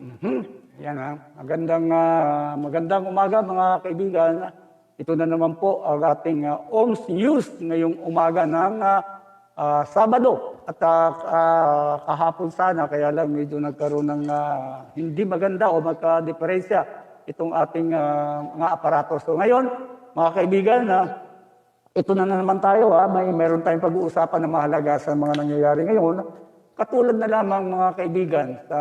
Mhm. Yan magandang umaga mga kaibigan. Ito na naman po ang ating OMS News ngayong umaga ng Sabado. At kahapon sana, kaya lang medyo nagkaroon ng hindi maganda o magka-diferensya itong ating mga aparato. So ngayon, mga kaibigan, ito na naman tayo. Meron tayong pag-uusapan na mahalaga sa mga nangyayari ngayon. Katulad na lamang mga kaibigan sa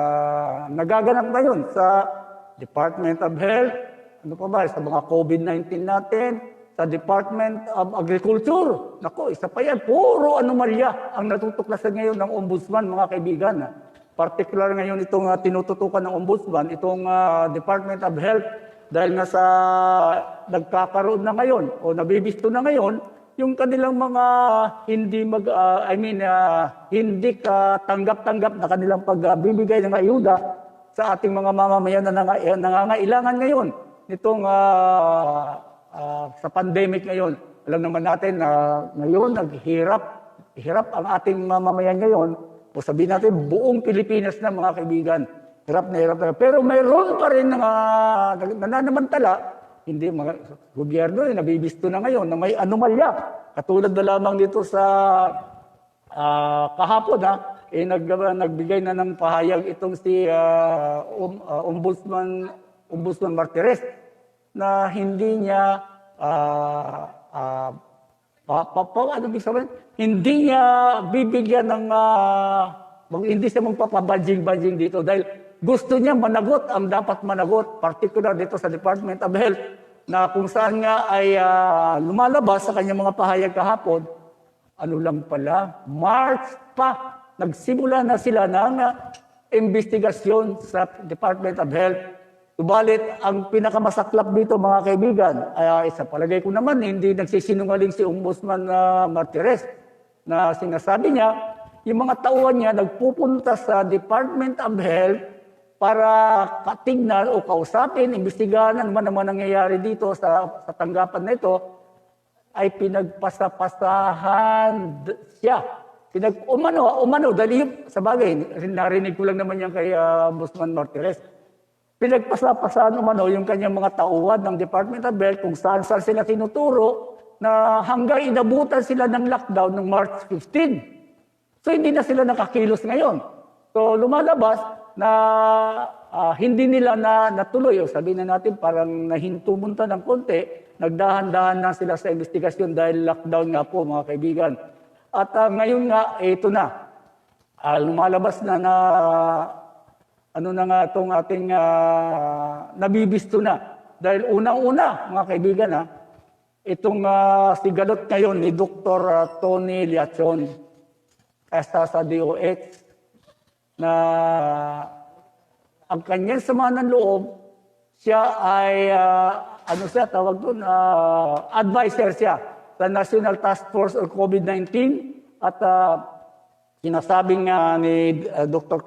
nagaganap ngayon sa Department of Health, ano pa ba, sa mga COVID-19 natin, sa Department of Agriculture. Nako, isa pa yan, puro anomalya ang natutuklasan ngayon ng Ombudsman, mga kaibigan. Particular ngayon itong tinututukan ng Ombudsman, itong Department of Health, dahil nga sa nagkakaroon na ngayon o nabibisto na ngayon, yung kanilang mga hindi katanggap-tanggap na kanilang pagbibigay ng ayuda sa ating mga mamamayan na nangangailangan ngayon nitong sa pandemic ngayon. Alam naman natin na ngayon hirap ang ating mamamayan ngayon. O sabihin natin buong Pilipinas na mga kaibigan. Hirap na hirap na. Pero mayroon pa rin nananamantala. Hindi, mga gobyerno nabibisto na ngayon na may anomalya. Katulad na lamang dito sa kahapon, nagbigay na ng pahayag itong si Ombudsman Martires na hindi niya hindi niya bibigyan ng hindi siya magpapabadjing-badjing dito dahil gusto niya managot ang dapat managot, particular dito sa Department of Health, na kung saan nga ay lumalabas sa kanyang mga pahayag kahapon, ano lang pala, March pa, nagsimula na sila ng investigasyon sa Department of Health. Subalit, ang pinakamasaklap dito mga kaibigan, ay sa palagay ko naman, hindi nagsisinungaling si Ombudsman Martires na sinasabi niya, yung mga tauhan niya nagpupunta sa Department of Health para katignan o kausapin, imbestigahan ano naman nangyayari dito sa tanggapan na ito, ay pinagpasapasahan siya. Umano, dahil sa bagay, narinig ko lang naman yan kay Ombudsman Martires. Pinagpasapasahan umano yung kanyang mga tauhan ng Department of Health kung saan sila tinuturo na hanggang inabutan sila ng lockdown ng March 15. So hindi na sila nakakilos ngayon. So lumalabas na hindi nila natuloy. O sabihin na natin parang nahinto munta ng konti, nagdahan-dahan na sila sa investigasyon dahil lockdown nga po mga kaibigan. At ngayon nga, ito na. Lumalabas na ano na nga itong ating nabibisto na. Dahil unang-una mga kaibigan, itong sigalot ngayon ni Dr. Tony Liachon sa DOH, na ang kanyang sama ng loob, siya ay, advisor siya sa National Task Force on COVID-19 at sinasabing ni Dr.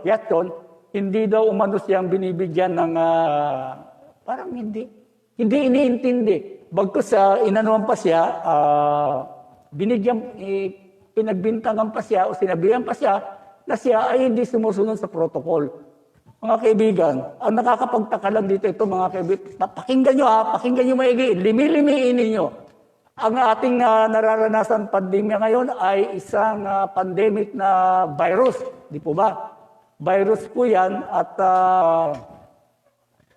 Liachon, hindi daw umano siyang binibigyan ng, parang hindi iniintindi. Bagkus inanuan pa siya, pinagbintangan pa siya o sinabihan pa siya na siya ay hindi sumusunod sa protocol. Mga kaibigan, ang nakakapagtaka lang dito ito mga kaibigan, pakinggan nyo maigi, limi-limiin ninyo. Ang ating nararanasan pandemya ngayon ay isang pandemic na virus, di po ba? Virus po yan at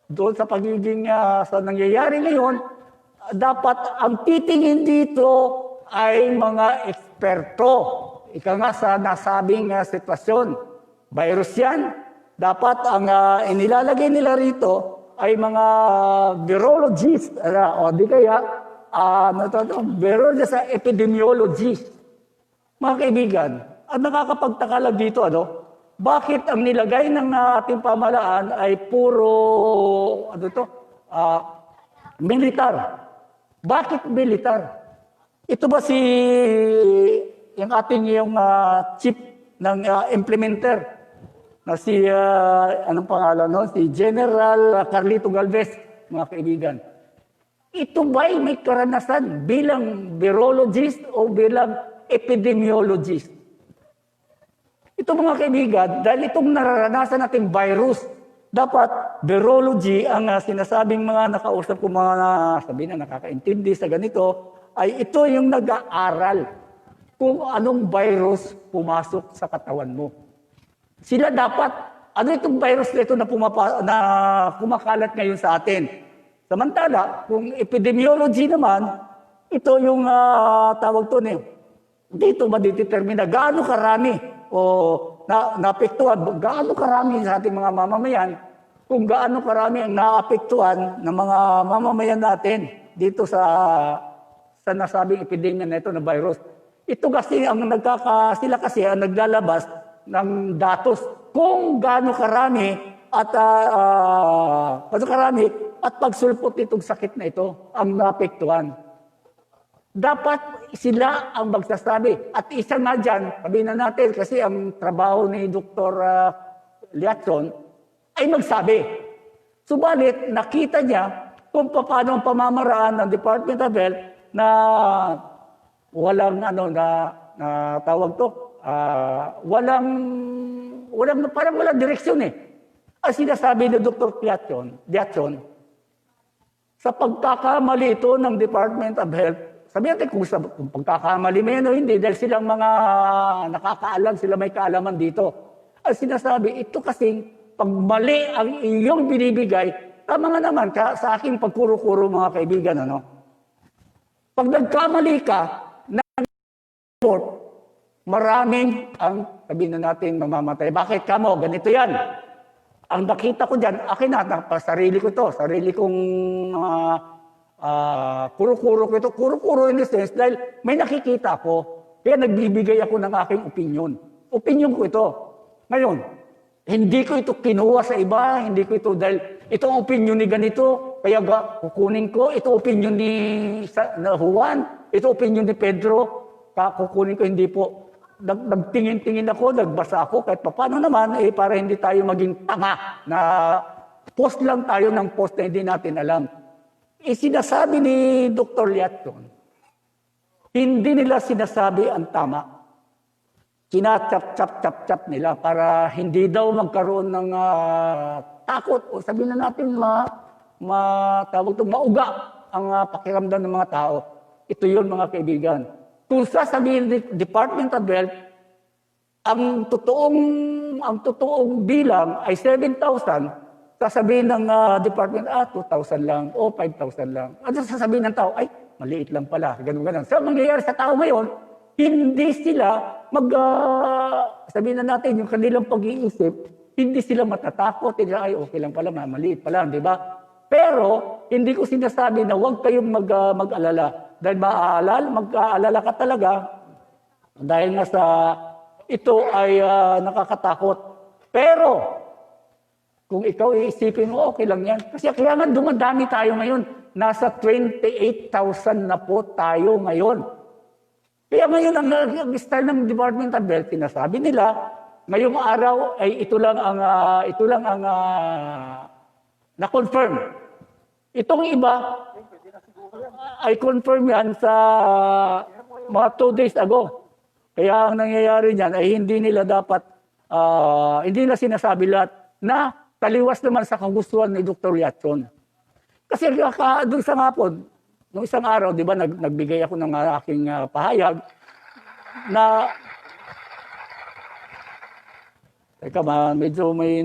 doon sa pagiging sa nangyayari ngayon, dapat ang titingin dito ay mga eksperto. Ika nga sa nasabing sitwasyon, virus yan. Dapat ang inilalagay nila rito ay mga virologist, o di kaya, virologist sa epidemiologist. Mga kaibigan, ang nakakapagtaka lang dito, bakit ang nilagay ng ating pamahalaan ay puro, militar? Bakit militar? Ito ba yung ating chief ng implementer na si anong pangalan si General Carlito Galvez, mga kaibigan. Ito ba'y may karanasan bilang virologist o bilang epidemiologist? Ito mga kaibigan, dahil itong nararanasan nating virus Dapat virology ang sinasabing mga nakausap ko mga sabihin na nakakaintindi sa ganito ay ito yung nag-aaral kung anong virus pumasok sa katawan mo. Sila dapat, ano itong virus na ito na kumakalat ngayon sa atin? Samantala, kung epidemiology naman, ito yung tawag to dito madidetermina gaano karami o naapektuhan, gaano karami sa ating mga mamamayan, kung gaano karami ang naapektuhan ng mga mamamayan natin dito sa nasabing epidemya na ito na virus. Ito kasi sila kasi ang naglalabas ng datos kung gaano karami at pagsulpot itong sakit na ito ang naapektuhan. Dapat sila ang magsasabi. At isa nga dyan, sabihin na natin, kasi ang trabaho ni Dr. Liatson ay magsabi. Subalit, nakita niya kung paano ang pamamaraan ng Department of Health na walang tawag to, parang walang direksyon Ang sinasabi ni Dr. Liatson, sa pagkakamali ito ng Department of Health, sabihin natin kung pagkakamali may hindi dahil silang mga nakakaalam, sila may kaalaman dito. Ang sinasabi, ito kasing pag mali ang iyong binibigay, tama nga naman sa aking pagkuro-kuro mga kaibigan, Pag nagkamali ka ng report, maraming ang sabihin na natin mamamatay. Bakit ka mo? Ganito yan. Ang nakita ko dyan, akin sarili ko to, sarili kong kuro-kuro ko ito. Kuro-kuro in the sense dahil may nakikita ko. Kaya nagbibigay ako ng aking opinion. Opinion ko ito. Ngayon, hindi ko ito kinuha sa iba. Hindi ko ito dahil ito ang opinion ni ganito. Kaya kukunin ko. Ito opinion ni Juan. Ito opinion ni Pedro. Kukunin ko. Hindi po. Nagtingin-tingin ako. Nagbasa ako. Kahit paano naman para hindi tayo maging tanga na post lang tayo ng post na hindi natin alam. Sinasabi ni Dr. Liatson, hindi nila sinasabi ang tama. Kinachap-chap-chap-chap nila para hindi daw magkaroon ng takot o sabihin na natin mauga ang pakiramdam ng mga tao. Ito yun mga kaibigan. Kung sasabihin ni Department of Health, ang totoong bilang ay 7,000, sasabihin ng department, 2,000 lang o 5,000 lang. At sasabihin ng tao, ay, maliit lang pala. Ganun. So, mangyayari sa tao ngayon, hindi sila sabihin na natin, yung kanilang pag-iisip, hindi sila matatakot. Ay, okay lang pala, maliit pala, di ba? Pero, hindi ko sinasabi na huwag kayong mag-alala. Dahil mag-aalala ka talaga, dahil nga ito ay nakakatakot. Pero, kung ikaw iisipin mo, okay lang yan. Kasi kaya nga dumadami tayo ngayon. Nasa 28,000 na po tayo ngayon. Kaya ngayon, ang style ng Department of Health, sinasabi nila, ngayong araw ay ito lang ang na-confirm. Itong iba ay confirm yan sa mga 2 days ago. Kaya ang nangyayari niyan ay hindi nila sinasabi lahat na taliwas naman sa kagustuhan ni Dr. Liatson. Kasi doon sa hapon, noong isang araw, di ba, nagbigay ako ng aking pahayag na, teka, medyo may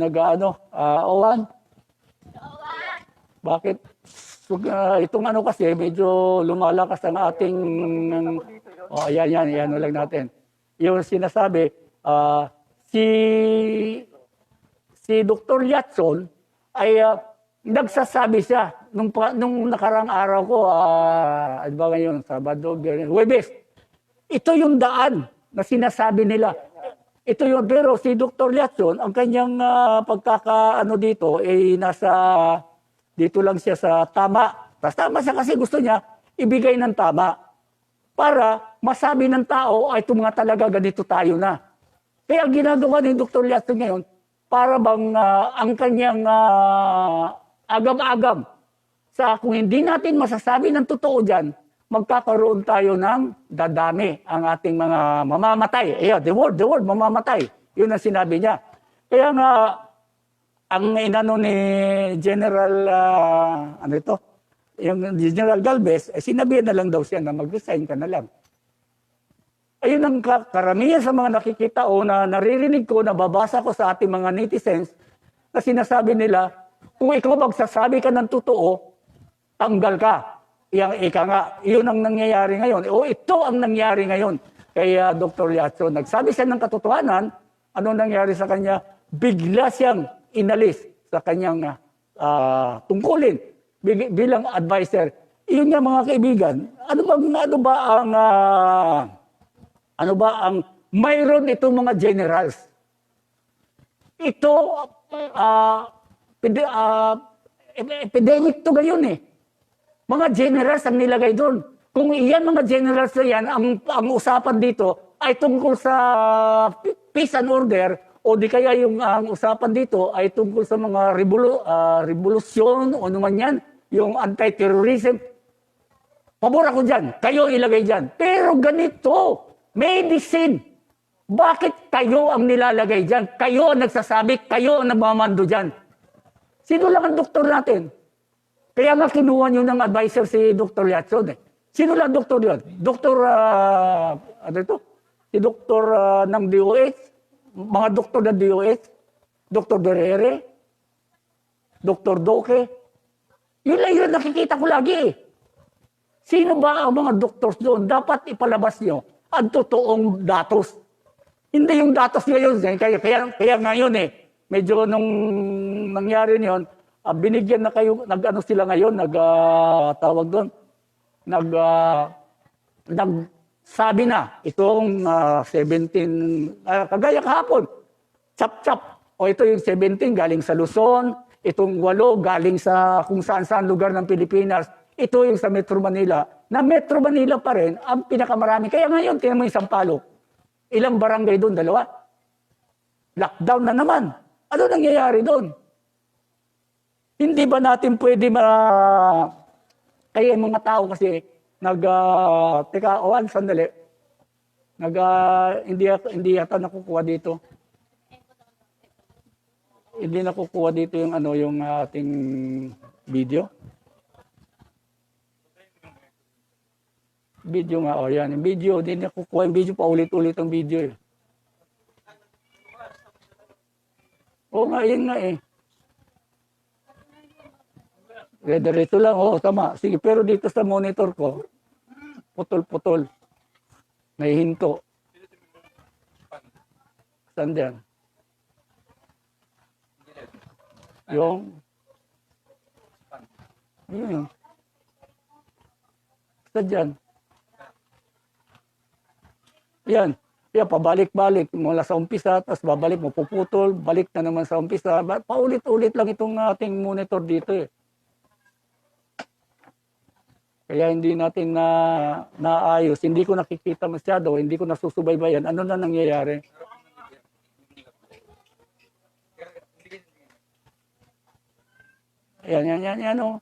Owan? Bakit? Itong kasi, medyo lumalakas ang ating, yan lang natin. Yung sinasabi, si Dr. Liatson ay nagsasabi siya nung nakarang araw ko, ano ba ngayon, Sabado, Huwebes. Ito yung daan na sinasabi nila. Ito yung, pero si Dr. Liatson, ang kanyang dito, dito lang siya sa tama. Tama siya kasi gusto niya ibigay ng tama para masabi ng tao ay ito mga talaga ganito tayo na. Kaya ang ginagawa ni Dr. Liatson ngayon, para bang ang kanyang agam-agam sa kung hindi natin masasabi ng totoo dyan, magkakaroon tayo ng dadami ang ating mga mamamatay. The word, mamamatay. Yun ang sinabi niya. Kaya nga, ang inano ni General, ano ito, yung General Galvez, sinabihan na lang daw siya na mag-resign ka na lang. Ayun ang karamihan sa mga nakikita o na naririnig ko, nababasa ko sa ating mga netizens, na sinasabi nila, kung ikaw magsasabi ka ng totoo, tanggal ka. Ika nga, yun ang nangyayari ngayon. O ito ang nangyayari ngayon kay Dr. Lacson. Nagsabi siya ng katotohanan, ano nangyari sa kanya? Bigla siyang inalis sa kanyang tungkulin bilang advisor. Iyon nga mga kaibigan, ano ba ang mayroon itong mga generals? Ito, epidemic to ngayon eh. Mga generals ang nilagay doon. Kung iyan mga generals na yan, ang usapan dito ay tungkol sa peace and order, o di kaya yung ang usapan dito ay tungkol sa mga revolusyon o naman yan, yung anti-terrorism. Pabor ako dyan. Kayo ilagay dyan. Pero ganito, medicine. Bakit kayo ang nilalagay dyan? Kayo ang nagsasabi, kayo ang nagmamando dyan. Sino lang ang doktor natin? Kaya nga kinuha nyo ng advisor si Dr. Lacson eh. Sino lang doktor yun? Doktor, ano ito? Si doktor ng DOH, mga doktor ng DOH, Dr. Guerrero, Dr. Doke. Yun lang yun nakikita ko lagi eh. Sino ba ang mga doctors doon? Dapat ipalabas nyo ang totoong datos. Hindi yung datos ngayon. Kaya ngayon eh, medyo nung nangyari niyon, binigyan na kayo, nag-ano sila ngayon, tawag doon, nagsabi na, itong 17, kagaya kahapon, chap-chap, o ito yung 17 galing sa Luzon, itong 8 galing sa kung saan-saan lugar ng Pilipinas, ito yung sa Metro Manila, na Metro Manila pa rin ang pinakamarami. Kaya ngayon, tingnan mo yung Sampaloc. Ilang barangay doon? 2. Lockdown na naman. Ano nangyayari doon? Hindi ba natin pwede kaya yung mga tao kasi sandali. Hindi yata nakukuha dito. Hindi nakukuha dito yung yung ating video. Video nga, yan. Yung video, hindi nakukuha yung video, paulit-ulit ang video eh. Oo nga, yun nga eh. Diretso lang, tama. Sige, pero dito sa monitor ko, putol-putol. May hinto. Saan diyan? Yung? Yun. Saan diyan? Yan. Yan, pabalik-balik mula sa umpisa, tapos babalik mo, puputol, balik na naman sa umpisa. Paulit-ulit lang itong ating monitor dito eh. Kaya hindi natin naayos. Hindi ko nakikita masyado, hindi ko nasusubaybayan. Ano na nangyayari? Yan, o.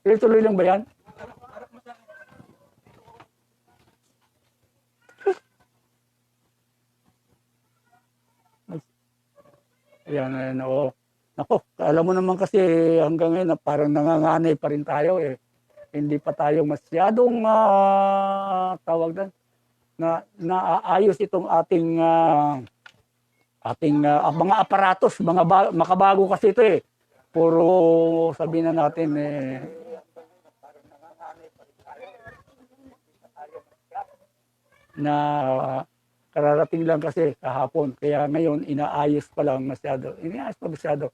Tuloy lang ba yan? Yan, oo. Ako, alam mo naman kasi hanggang ngayon parang nanganganay pa rin tayo eh. Hindi pa tayo masyadong tawag doon na naayos itong ating mga aparatos, makabago kasi ito eh. Puro sabihin na natin eh na kararating lang kasi kahapon. Kaya ngayon, inaayos pa lang masyado. Inaayos pa masyado.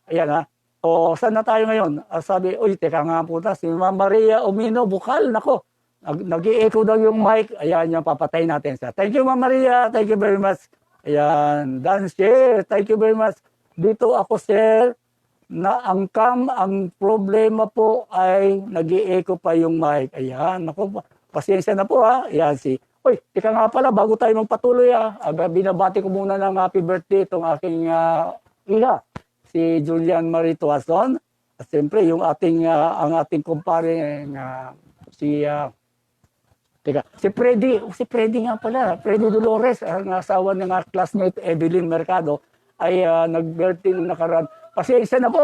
Ayan ha. O, saan na tayo ngayon? Sabi, uy, teka nga po si Ma'am Maria Umino Bukal. Nako, nag-i-echo daw yung mic. Ayan, yung papatay natin siya. Thank you, Ma'am Maria. Thank you very much. Ayan, Dan share. Thank you very much. Dito ako, sir, na ang problema po ay nag-i-echo pa yung mic. Ayan, nako, pasensya na po ha. Ayan, uy, tika nga pala, bago tayo magpatuloy binabati ko muna ng happy birthday itong aking ina, si Julian Marie Tuason. At siyempre, yung ang ating kumpare, si Freddy nga pala, Freddy Dolores, ang asawa ng classmate Evelyn Mercado. ay nag-birthday nung nakaraan. Pasensya na po,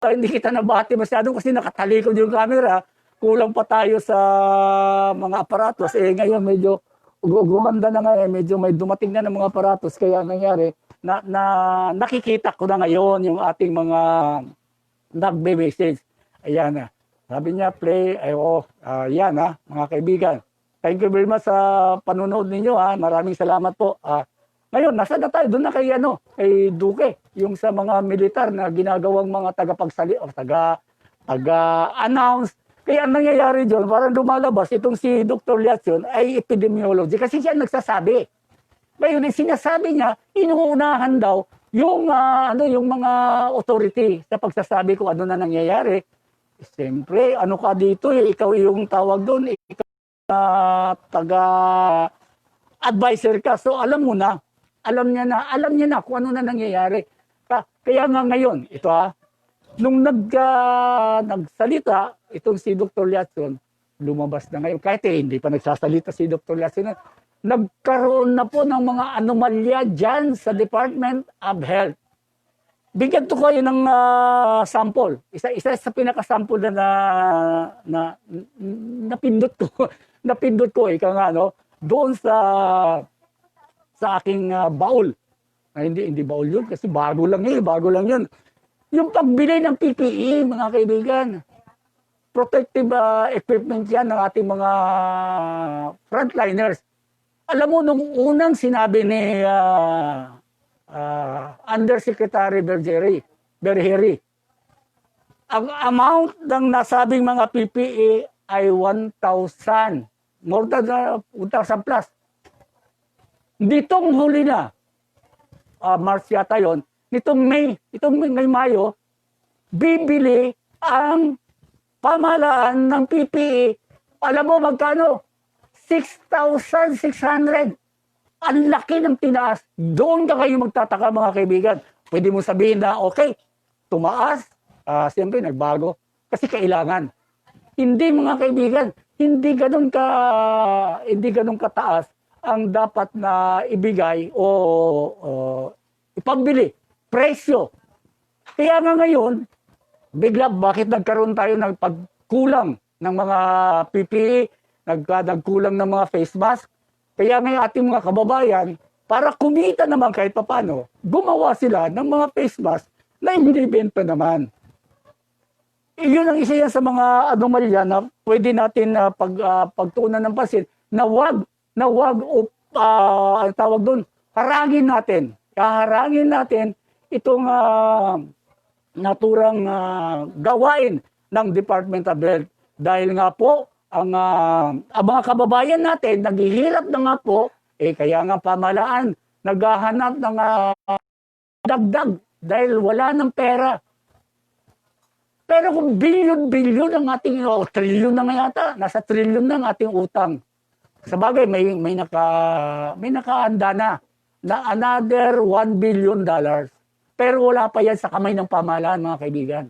hindi kita nabati masyado kasi nakatalikod yung camera. Kulang pa tayo sa mga aparatos. Ngayon medyo gumanda na nga, medyo may dumating na ng mga aparatos. Kaya nangyari, nakikita ko na ngayon yung ating mga nagbe-message. Ayan na. Sabi niya, play. Yan mga kaibigan. Thank you very much sa panonood ninyo. Maraming salamat po. Ngayon, nasa na tayo? Doon na kay Duque. Yung sa mga militar na ginagawang mga tagapagsali o taga-announce. Kaya ang nangyayari dyan, parang lumalabas itong si Dr. Liacion ay epidemiology. Kasi siya nagsasabi. Ngayon, sinasabi niya, inuunahan daw yung mga authority sa pagsasabi kung ano na nangyayari. Siyempre, ano ka dito, ikaw yung tawag doon, ikaw taga-advisor ka. So alam mo na, alam niya na kung ano na nangyayari. Kaya nga ngayon, ito nung nagsalita, itong si Dr. Liacion, lumabas na ngayon. Kahit hindi pa nagsasalita si Dr. Liacion, nagkaroon na po ng mga anomalya dyan sa Department of Health. Bigyan to kayo ng sample. Isa sa pinaka-sample na napindot ko. Napindot ko ika nga doon sa aking baul. Hindi baul yun kasi bago lang yun. Yung pagbili ng PPE, mga kaibigan. Protective equipment yan ng ating mga frontliners. Alam mo, nung unang sinabi ni Undersecretary Berheri, ang amount ng nasabing mga PPE ay 1,000. More than 1,000 plus. Ditong huli na, March yata yun, nitong May, Mayo, bibili ang pamahalaan ng PPE. Alam mo magkano? 6,600. Ang laki ng tinaas. Doon ka kayo magtataka, mga kaibigan. Pwede mo sabihin na, okay, tumaas. Siyempre, nagbago. Kasi kailangan. Hindi, mga kaibigan, hindi ganun kataas ang dapat na ibigay o ipambili. Presyo. Kaya nga ngayon, bigla, bakit nagkaroon tayo ng pagkulang ng mga PPE, nagkulang ng mga face mask? Kaya nga ating mga kababayan, para kumita naman kahit papano, gumawa sila ng mga face mask na inibenta naman. Iyon ang isa yan sa mga anomalya na pwede natin pagtuunan ng pansin na wag ang tawag doon, harangin natin itong naturang gawain ng Department of Health. Dahil nga po, ang mga kababayan natin, naghihirap na nga po, kaya nga pamahalaan, naghahanap ng dagdag dahil wala ng pera. Pero kung bilyon-bilyon ang ating, trilyon na nga yata, nasa trilyon na ang ating utang. Sa bagay, may nakaanda na another $1 billion. Pero wala pa yan sa kamay ng pamahalaan, mga kaibigan.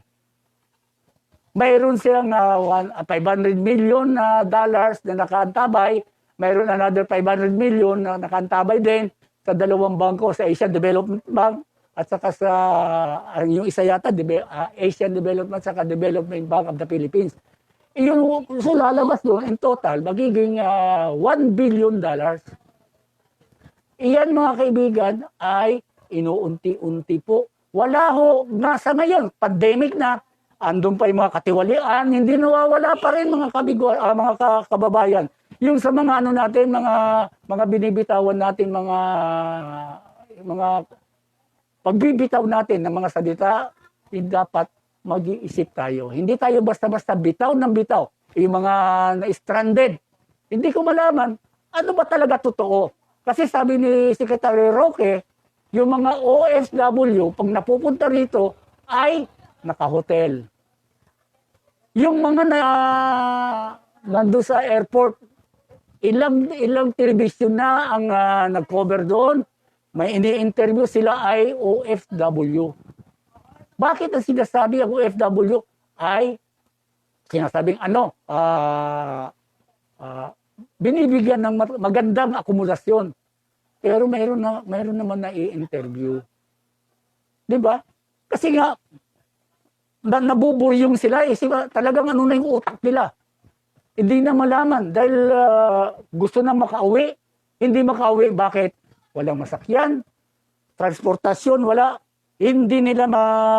Mayroon silang $500 million na nakaantabay. Mayroon another $500 million na nakaantabay din sa dalawang bangko, sa Asian Development Bank at saka sa yung isa yata, Asian Development saka Development Bank of the Philippines. Iyon, so lalabas doon, in total, magiging $1 billion. Iyan, mga kaibigan, ay inuunti-unti po. Wala nasa ngayon, pandemic na, andun pa yung mga katiwalian, hindi nawawala pa rin mga kababayan. Yung sa mga natin, mga binibitawan natin, mga pagbibitaw natin ng mga salita, dapat mag-iisip tayo. Hindi tayo basta-basta bitaw ng bitaw. Yung mga na-stranded, hindi ko malaman, ano ba talaga totoo? Kasi sabi ni Secretary Roque, yung mga OFW, pag napupunta rito, ay naka-hotel. Yung mga nandun sa airport, ilang television na ang nag-cover doon. May ini-interview sila ay OFW. Bakit ang sinasabi ang OFW ay sinasabing binibigyan ng magandang akomodasyon. Pero mayroon naman na i-interview. Di ba? Kasi nga, nabuburyong sila, talagang ano na yung utak nila. Hindi na malaman dahil gusto na makauwi. Hindi makauwi, bakit? Walang masakyan, transportasyon, wala. Hindi nila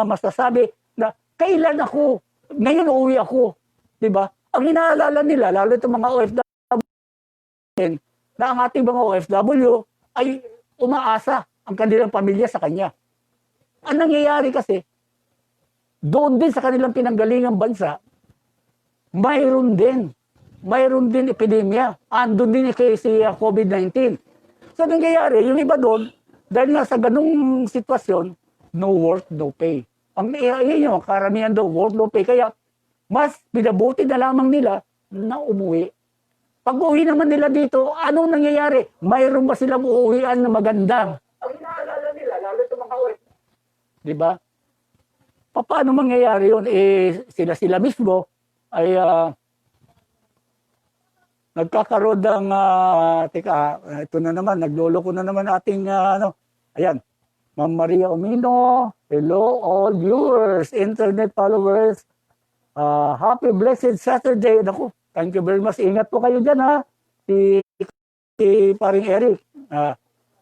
masasabi na kailan ako, ngayon uuwi ako. Diba? Ang inaalala nila, lalo itong mga OFW, na ang ating mga OFW ay umaasa ang kanilang pamilya sa kanya. Ang nangyayari kasi, doon din sa kanilang pinanggalingang bansa, mayroon din epidemya. Andun din si COVID-19. So, nangyayari, yung iba doon, dahil nga sa ganung sitwasyon, no work, no pay. Ang yun, karamihan doon, work, no pay. Kaya, mas pinabuti na lamang nila na umuwi. Pag uwi naman nila dito, anong nangyayari? Mayroon ba silang uuwian na maganda? Ang inaalala nila, lalo sa mga uwi. Diba? Paano mangyayari yun? Sila mismo ay nagkakaroon ng, ito na naman, nagloloko na naman ating, ayan, Ma'am Maria Omino, hello all viewers, internet followers, happy blessed Saturday. Naku, thank you very much, ingat po kayo dyan ha, si Paring Eric,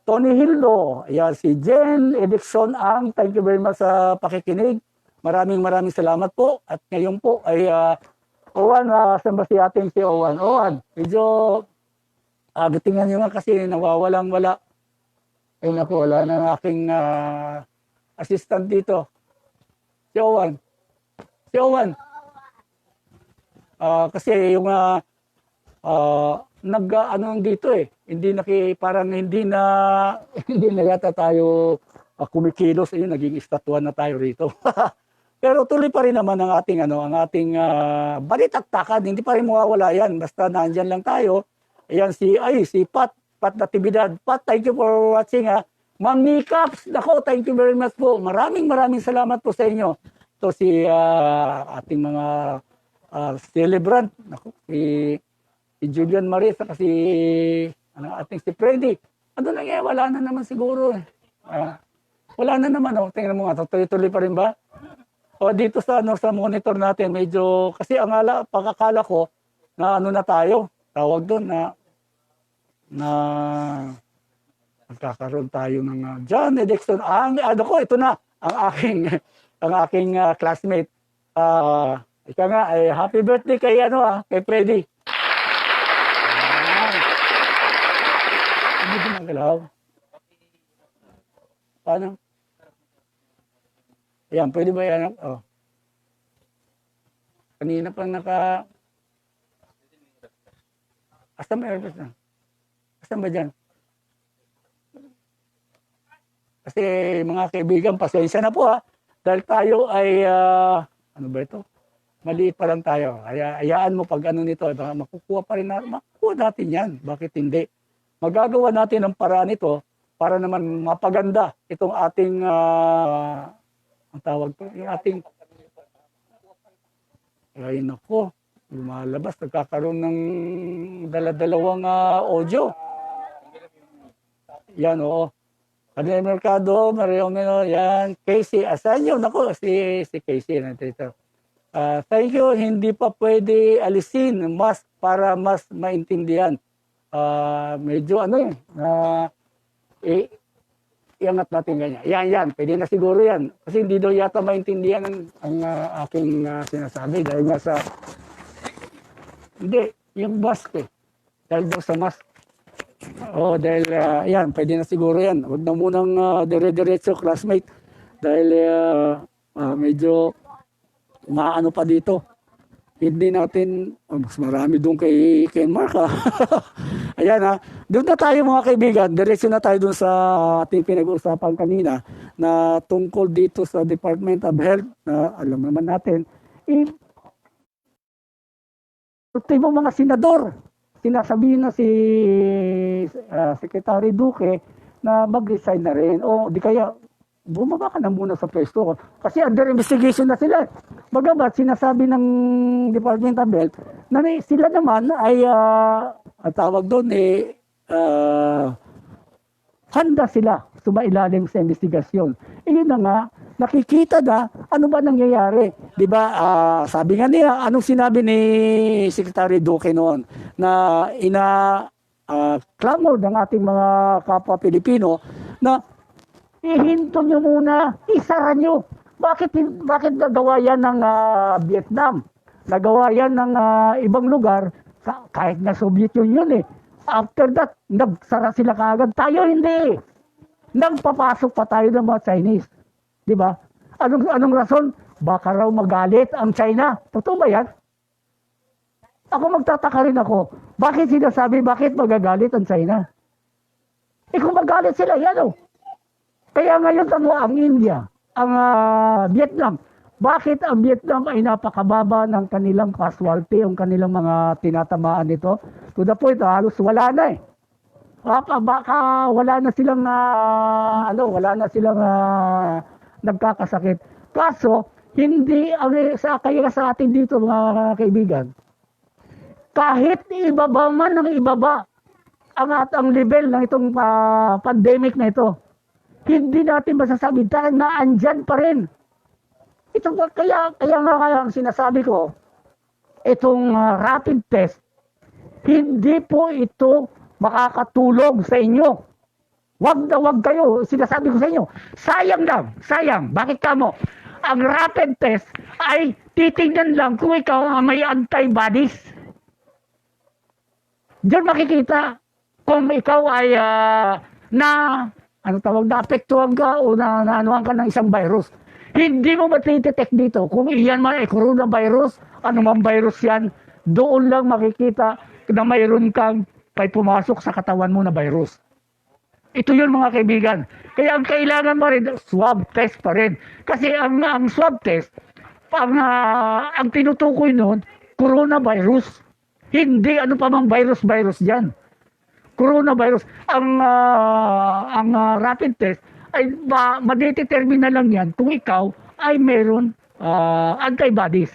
Tony Hildo, ayan, si Jen Edikson Ang, thank you very much sa pakikinig, maraming salamat po, at ngayon po ay, Owan, saan ba si ating si Owan? Owan, medyo, tingnan nyo nga kasi nawawalang-wala. Ay naku, wala na ang aking assistant dito. Si Owan. Si Owan. Kasi yung, ano dito hindi parang hindi na yata tayo kumikilos, naging estatuan na tayo rito. Pero tuloy pa rin naman ang ating balitaktakan, hindi pa rin mawawala yan. Basta nandiyan lang tayo. Ayan si Pat Natividad. Pat, thank you for watching ha. Ma'am Nikaps, nako, thank you very much po. Maraming salamat po sa inyo. Ito si ating mga celebrant, nako, si Julian Marie, saka si ating si Freddy. Ano nangyayari? Wala na naman siguro. Wala na naman. Tingnan mo nga, tuloy pa rin ba? O dito sa monitor natin, medyo, kasi ang pagkakala ko, na na tayo, tawag doon na magkakaroon tayo ng John Edixon. Ito na, ang aking classmate. Ika nga, happy birthday kay kay Freddy. Hindi ginagalaw. Paano? Ayan, pwede ba yan? Oh. Kanina pang Asan ba airpods na? Asan ba dyan? Kasi mga kaibigan, pasensya na po ha. Dahil tayo ay, ano ba ito? Maliit pa lang tayo. Hayaan mo pag nito, makukuha pa rin makukuha natin yan. Bakit hindi? Magagawa natin ang paraan ito para naman mapaganda itong ating ang tawag ko, yung ating, ay nako, lumalabas, nagkakaroon ng dalawang audio. Yan, oo. Kanina Mercado, Mario Meno, yan, Casey Asanyo, nako, si Casey, nandito. Thank you, hindi pa pwede alisin mas para mas maintindihan. Medyo iangat natin ganyan. Yan, pwede na siguro yan. Kasi hindi daw yata maintindihan ang aking sinasabi. Dahil nga sa, hindi, yung mask Dahil daw sa mask. Dahil yan, pwede na siguro yan. Huwag na munang dire-diretso, classmate. Dahil medyo maano pa dito. Hindi natin, mas marami doon kay Mark ha. Ayan ha. Doon na tayo mga kaibigan, diretso na tayo doon sa ating pinag-uusapan kanina na tungkol dito sa Department of Health na alam naman natin. Ultimo mga senador, sinasabihin na si Secretary Duque na mag-resign na rin. O di kaya bumaba ka na muna sa pwesto ko. Kasi under investigation na sila. Bagamat sinasabi ng Department of Health na sila naman ay tawag doon handa sila sumailalim sa investigasyon. Yun na nga, nakikita na ano ba nangyayari. Di ba, sabi nga niya, anong sinabi ni Secretary Duque noon na clamor ng ating mga kapwa Pilipino na ihinto nyo muna, isara nyo. Bakit nagawa yan ng Vietnam? Nagawa yan ng ibang lugar, kahit na Soviet Union eh. After that, nagsara sila kaagad. Tayo hindi. Nagpapasok pa tayo ng mga Chinese. Di ba? Anong rason? Baka raw magalit ang China. Totoo ba yan? Ako magtataka rin ako. Bakit bakit magagalit ang China? Kung magalit sila, yan o. Kaya ngayon ang India, ang Vietnam, bakit ang Vietnam ay napakababa ng kanilang casualty, ang kanilang mga tinatamaan nito? To the point, halos wala na eh. Baka wala na silang, nagkakasakit. Kaso, hindi, kaya sa atin dito mga kaibigan, kahit ibaba man ng ibaba ang level ng itong pandemic na ito, hindi natin masasabi dahil naandyan pa rin. Ito kaya ang sinasabi ko, itong rapid test, hindi po ito makakatulong sa inyo. Wag kayo, sinasabi ko sa inyo, sayang. Bakit kamo? Ang rapid test ay titingnan lang kung ikaw may antibodies. Diyan makikita kung ikaw ay naapektuhan ka o naanuhan ka ng isang virus. Hindi mo matitdetect dito kung iyan man ay coronavirus, anumang virus yan, doon lang makikita na mayroon kang pumasok sa katawan mo na virus. Ito yun mga kaibigan. Kaya ang kailangan mo rin, swab test pa rin. Kasi ang swab test, ang tinutukoy noon, coronavirus. Hindi ano pa mang virus dyan. Coronavirus. Ang rapid test ay madedetermine na lang yan kung ikaw ay meron antibodies.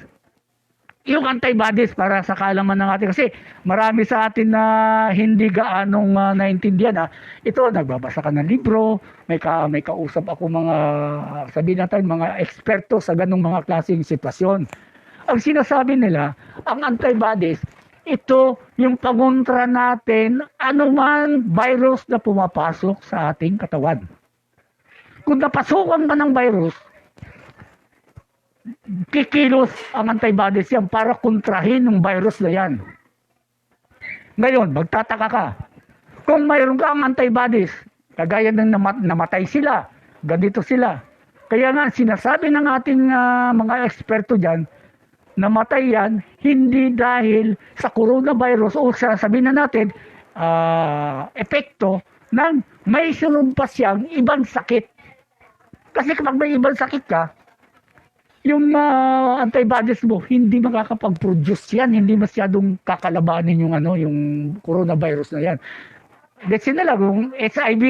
Yung antibodies para sa kaalaman ng atin. Kasi marami sa atin na hindi gaanong naintindihan. Ito, nagbabasa ka ng libro, may kausap ako sabihin natin, mga eksperto sa ganong mga klaseng sitwasyon. Ang sinasabi nila, ang antibodies, ito yung pangontra natin anuman virus na pumapasok sa ating katawan. Kung napasukan ka ng virus, kikilos ang antibodies yan para kontrahin ng virus na yan. Ngayon, magtataka ka. Kung mayroon kang antibodies, kagaya ng namatay sila, ganito sila. Kaya nga, sinasabi ng ating mga eksperto dyan, namatay yan, hindi dahil sa coronavirus o sabihin na natin, epekto ng may sinumpas siyang ibang sakit. Kasi kapag may ibang sakit ka, yung antibodies mo, hindi makakapag-produce yan, hindi masyadong kakalabanin yung coronavirus na yan. Let's say na lang, yung HIV,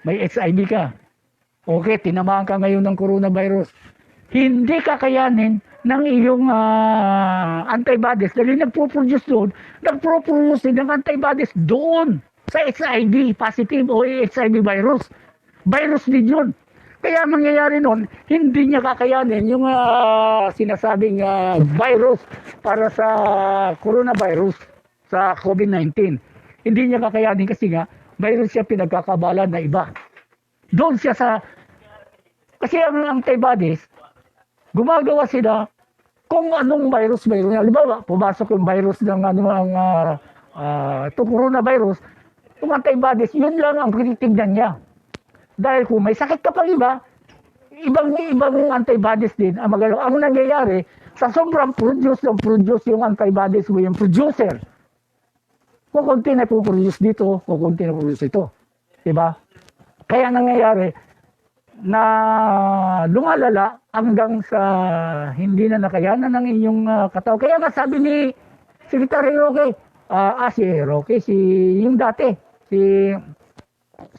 may HIV ka. Okay, tinamaan ka ngayon ng coronavirus. Hindi kakayanin ng iyong antibodies dahil nagpo-produce din ng antibodies doon sa HIV positive o HIV virus. Virus din yun. Kaya mangyayari nun, hindi niya kakayanin yung sinasabing virus para sa coronavirus, sa COVID-19. Hindi niya kakayanin kasi nga, virus siya pinagkakabalan na iba. Doon siya kasi ang antibodies, gumagawa sila kung anong virus mayroon. Halimbawa, pumasok yung virus ng coronavirus, yung antibodies, yun lang ang tinitignan niya. Dahil kung may sakit ka pang ibang antibodies din ang magalaw. Ang nangyayari, sa sobrang produce yung antibodies mo, yung producer. Kukunti na produce dito, kukunti na produce ito. Diba? Kaya nangyayari, na lumalala hanggang sa hindi na nakayanan ng inyong katawan. Kaya nga sabi ni Secretary Roque, yung dati,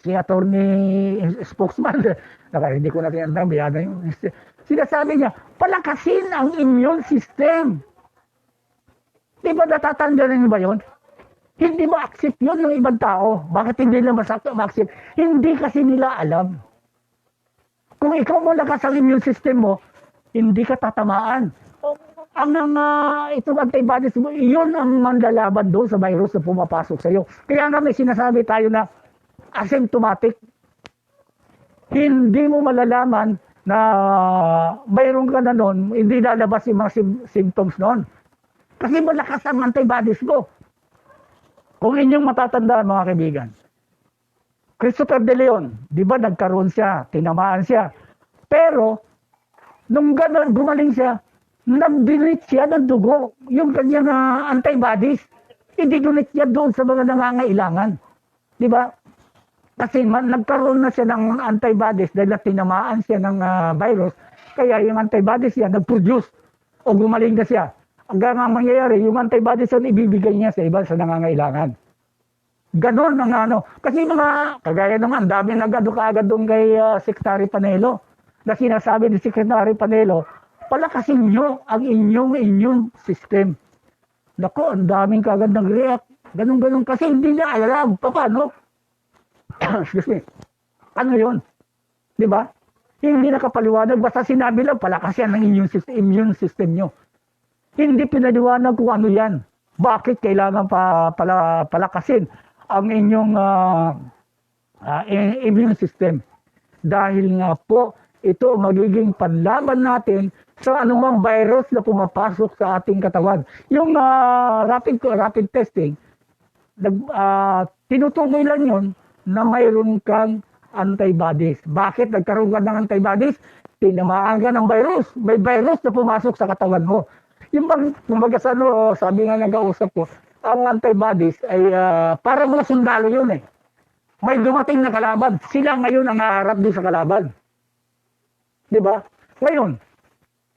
si attorney spokesman, hindi ko na tinandang, biyada yung sinasabi niya, palakasin ang immune system. Di ba natatanda rin ba yun? Hindi ma-accept yun ng ibang tao. Bakit hindi nila ma-accept? Hindi kasi nila alam. Kung ikaw mo lakas ang immune system mo, hindi ka tatamaan. Itong antibodies mo, iyon ang manlalaban doon sa virus na pumapasok sa iyo. Kaya nga may sinasabi tayo na asymptomatic. Hindi mo malalaman na mayroon ka na noon, hindi lalabas yung mga symptoms noon. Kasi malakas ang antibodies mo. Kung inyong matatandaan mga kaibigan, Christopher De Leon, di ba nagkaroon siya, tinamaan siya. Pero, nung gano'n, gumaling siya, nag-donate siya ng dugo, yung kanyang antibodies. Hindi donate siya doon sa mga nangangailangan. Di ba? Kasi nagkaroon na siya ng antibodies dahil tinamaan siya ng virus. Kaya yung antibodies niya nag-produce o gumaling na siya. Hanggang ang mangyayari, yung antibodies na ibibigay niya sa iba sa nangangailangan. Ganon ang Kasi mga, kagaya naman, dami nagado kaagad doon kay Secretary Panelo. Na sinasabi ni Secretary Panelo, palakasin nyo ang inyong immune system. Nako, ang daming kaagad nag-react. Ganon-ganon kasi hindi niya alam paano. Excuse me. Ano yun? Di ba? Hindi nakapaliwanag. Basta sinabi lang, palakasin ang immune system nyo. Hindi pinaliwanag kung ano yan. Bakit kailangan palakasin ang inyong immune system? Dahil nga po, ito magiging panlaban natin sa anumang virus na pumapasok sa ating katawan. Yung rapid testing, tinutukoy lang yun na mayroon kang antibodies. Bakit nagkaroon ka ng antibodies? Tinamaan ka ng virus. May virus na pumasok sa katawan mo. Yung kumbaga sabi nga nag-ausap ko, ang antibodies ay parang mga sundalo yun eh. May dumating na kalaban. Sila ngayon ang haharap doon sa kalaban. Di ba? Ngayon,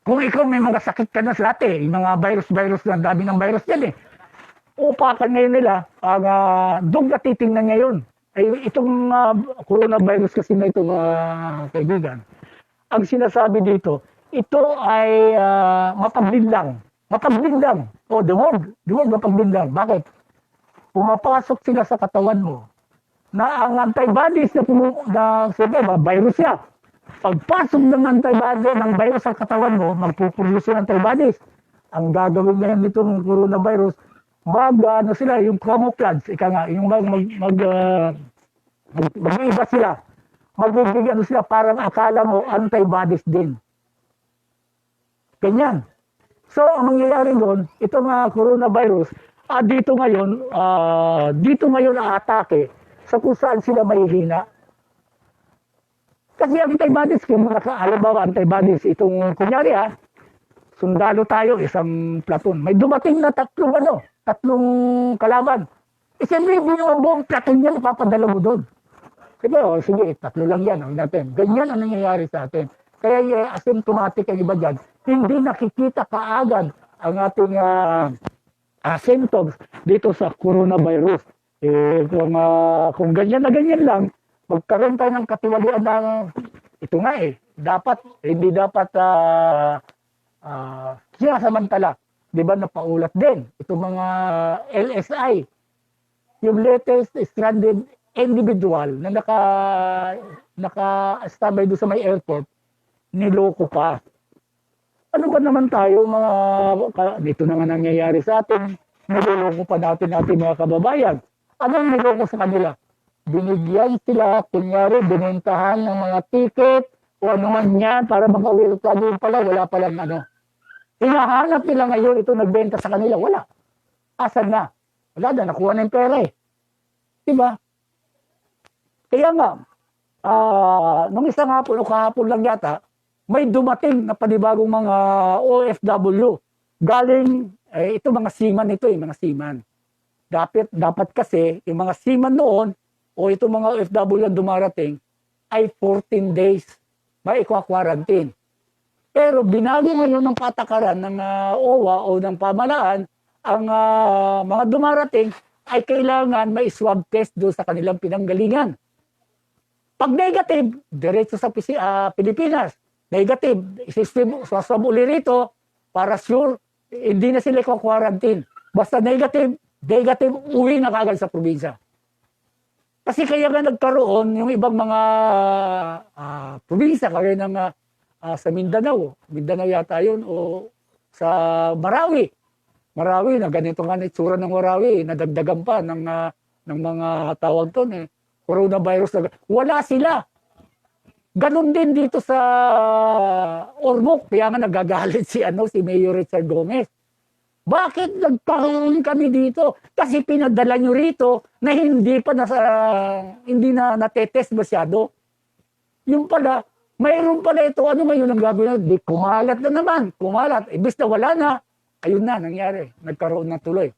kung ikaw may mga sakit ka na sa dati, yung mga virus na dami ng virus yan eh. Upakan ngayon nila, doon ka titingnan ngayon. Ay, itong coronavirus kasi na ito mga kaibigan, ang sinasabi dito, ito ay mapaglinlang. Mapaglinlang. The word mapaglinlang. Bakit? Pumapasok sila sa katawan mo na ang antibodies na virus siya. Pagpasok ng antibodies ng virus sa katawan mo, magpuproduce yung antibodies. Ang gagawin ngayon nitong coronavirus, sila, yung camouflage, yung mag-iiba sila. Magbibigyan sila parang akala mo antibodies din. Ganyan. So, ang mangyayari doon, itong coronavirus, dito ngayon aatake sa kung saan sila mahihina. Kasi ang antibodies, kung halimbawa antibodies, itong kunyari sundalo tayo, isang platoon. May dumating na tatlong kalaban. Siyempre, yung buong platoon niya, napapadala mo doon. Sige, tatlo lang yan. Ganyan ang nangyayari sa atin. Kaya asymptomatic ang iba dyan. Hindi nakikita kaagad ang ating symptoms dito sa coronavirus. Kung ganyan na ganyan lang, magkaroon tayo ng katiwalian na ito nga hindi dapat sinasamantala. Di ba napaulat din? Itong mga LSI, yung latest stranded individual na naka-standby doon sa may airport, niloko pa. Ano ba naman tayo dito na nga nangyayari sa atin, niloloko pa natin mga kababayan. Anong niloko sa kanila? Binigyan sila, kunyari, binentahan ng mga ticket o ano man yan para makawil ka doon pala, wala palang Hinahanap nila ngayon ito nagbenta sa kanila, wala. Asan na? Wala na, nakuha na yung pera eh. Diba? Kaya nga, nung isang hapon o kahapon lang yata, may dumating na panibagong mga OFW. Galing, ito mga seaman mga seaman. Dapat kasi, yung mga seaman noon, o itong mga OFW na dumarating, ay 14 days may ikwa-quarantine. Pero binago ngayon ng patakaran ng OWA o ng pamalaan, ang mga dumarating ay kailangan may swab test doon sa kanilang pinanggalingan. Pag negative, diretso sa Pilipinas. Negative, swab uli rito para sure, hindi na sila kwa-quarantine. Basta negative, negative, uwi na kagad sa probinsya. Kasi kaya nga nagkaroon yung ibang mga probinsya, kagaya ng sa Mindanao yata yun, o sa Marawi. Marawi, na ganito nga itsura ng Marawi, nadagdagan pa ng mga tawag to, coronavirus. Wala sila. Ganon din dito sa Ormoc, kaya nga nagagalit si Mayor Richard Gomez. Bakit nagkaroon kami dito? Kasi pinadala nyo rito na hindi na natetest masyado. Yung pala, mayroon pala ito. Ano ngayon ang gagawin natin? Di kumalat na naman. Kumalat. Ibig na wala na. Ayun na, nangyari. Nagkaroon na tuloy.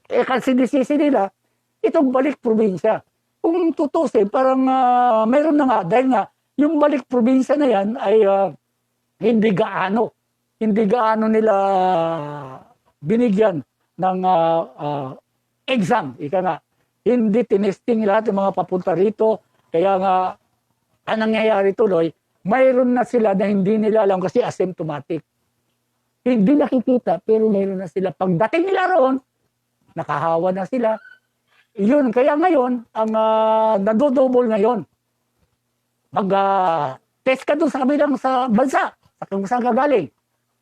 Kasi sinisisi nila, itong balik probinsya. Kung tutusin, parang mayroon na nga. Dahil nga, yung balik probinsya na yan ay hindi gaano nila binigyan ng exam. Ika nga, hindi tinesting lahat ng mga papunta rito. Kaya nga, ang nangyayari tuloy, mayroon na sila na hindi nila alam kasi asymptomatic. Hindi nakikita, pero mayroon na sila. Pagdating nila roon, nakahawa na sila. Yun, kaya ngayon, ang nadodouble ngayon, mag-test ka doon sa kabilang sa bansa, sa kung saan ka galing.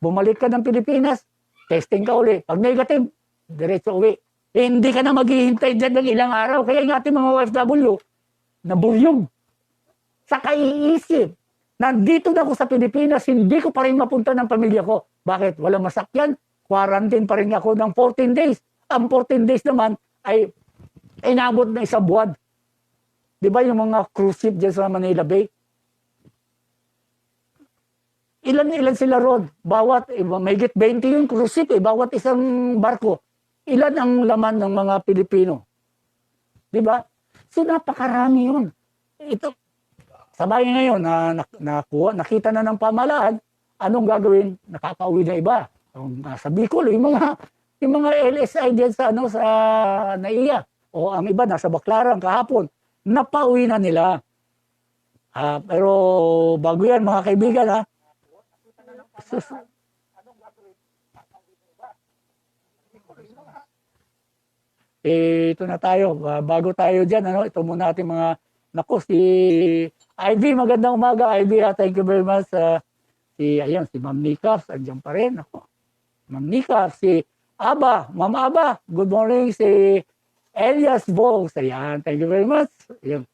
Bumalik ka ng Pilipinas, testing ka uli. Pag negative, diretso uwi. Hindi ka na maghihintay dyan ng ilang araw. Kaya yung ating mga OFW, naburyong. Sa kaiisip, nandito na ako sa Pilipinas, hindi ko pa rin mapunta ng pamilya ko. Bakit? Walang masakyan. Quarantine pa rin ako ng 14 days. Ang 14 days naman ay inabot na isang buwan. Di ba yung mga cruise ship dyan sa Manila Bay? Ilan sila ron? Bawat, mahigit 20 yung cruise ship, bawat isang barko. Ilan ang laman ng mga Pilipino? Di ba? So napakarami yun. Ito, sabay ngayon, nakita na ng pamahalaan, anong gagawin? Nakakauwi na iba. Sa Bicol, yung mga LSI dyan sa NAIA. O ang iba, nasa Baclaran kahapon. Napauwi na nila. Pero bago yan, mga kaibigan, ito na tayo. Bago tayo dyan, ito muna natin mga, si Ivy, magandang umaga. Ivy, thank you very much. Si Ma'am Nika, andyan pa rin. Ma'am Nika, si Aba, Ma'am Aba, good morning. Si Elias Bogs, ayan, thank you very much. Ayan.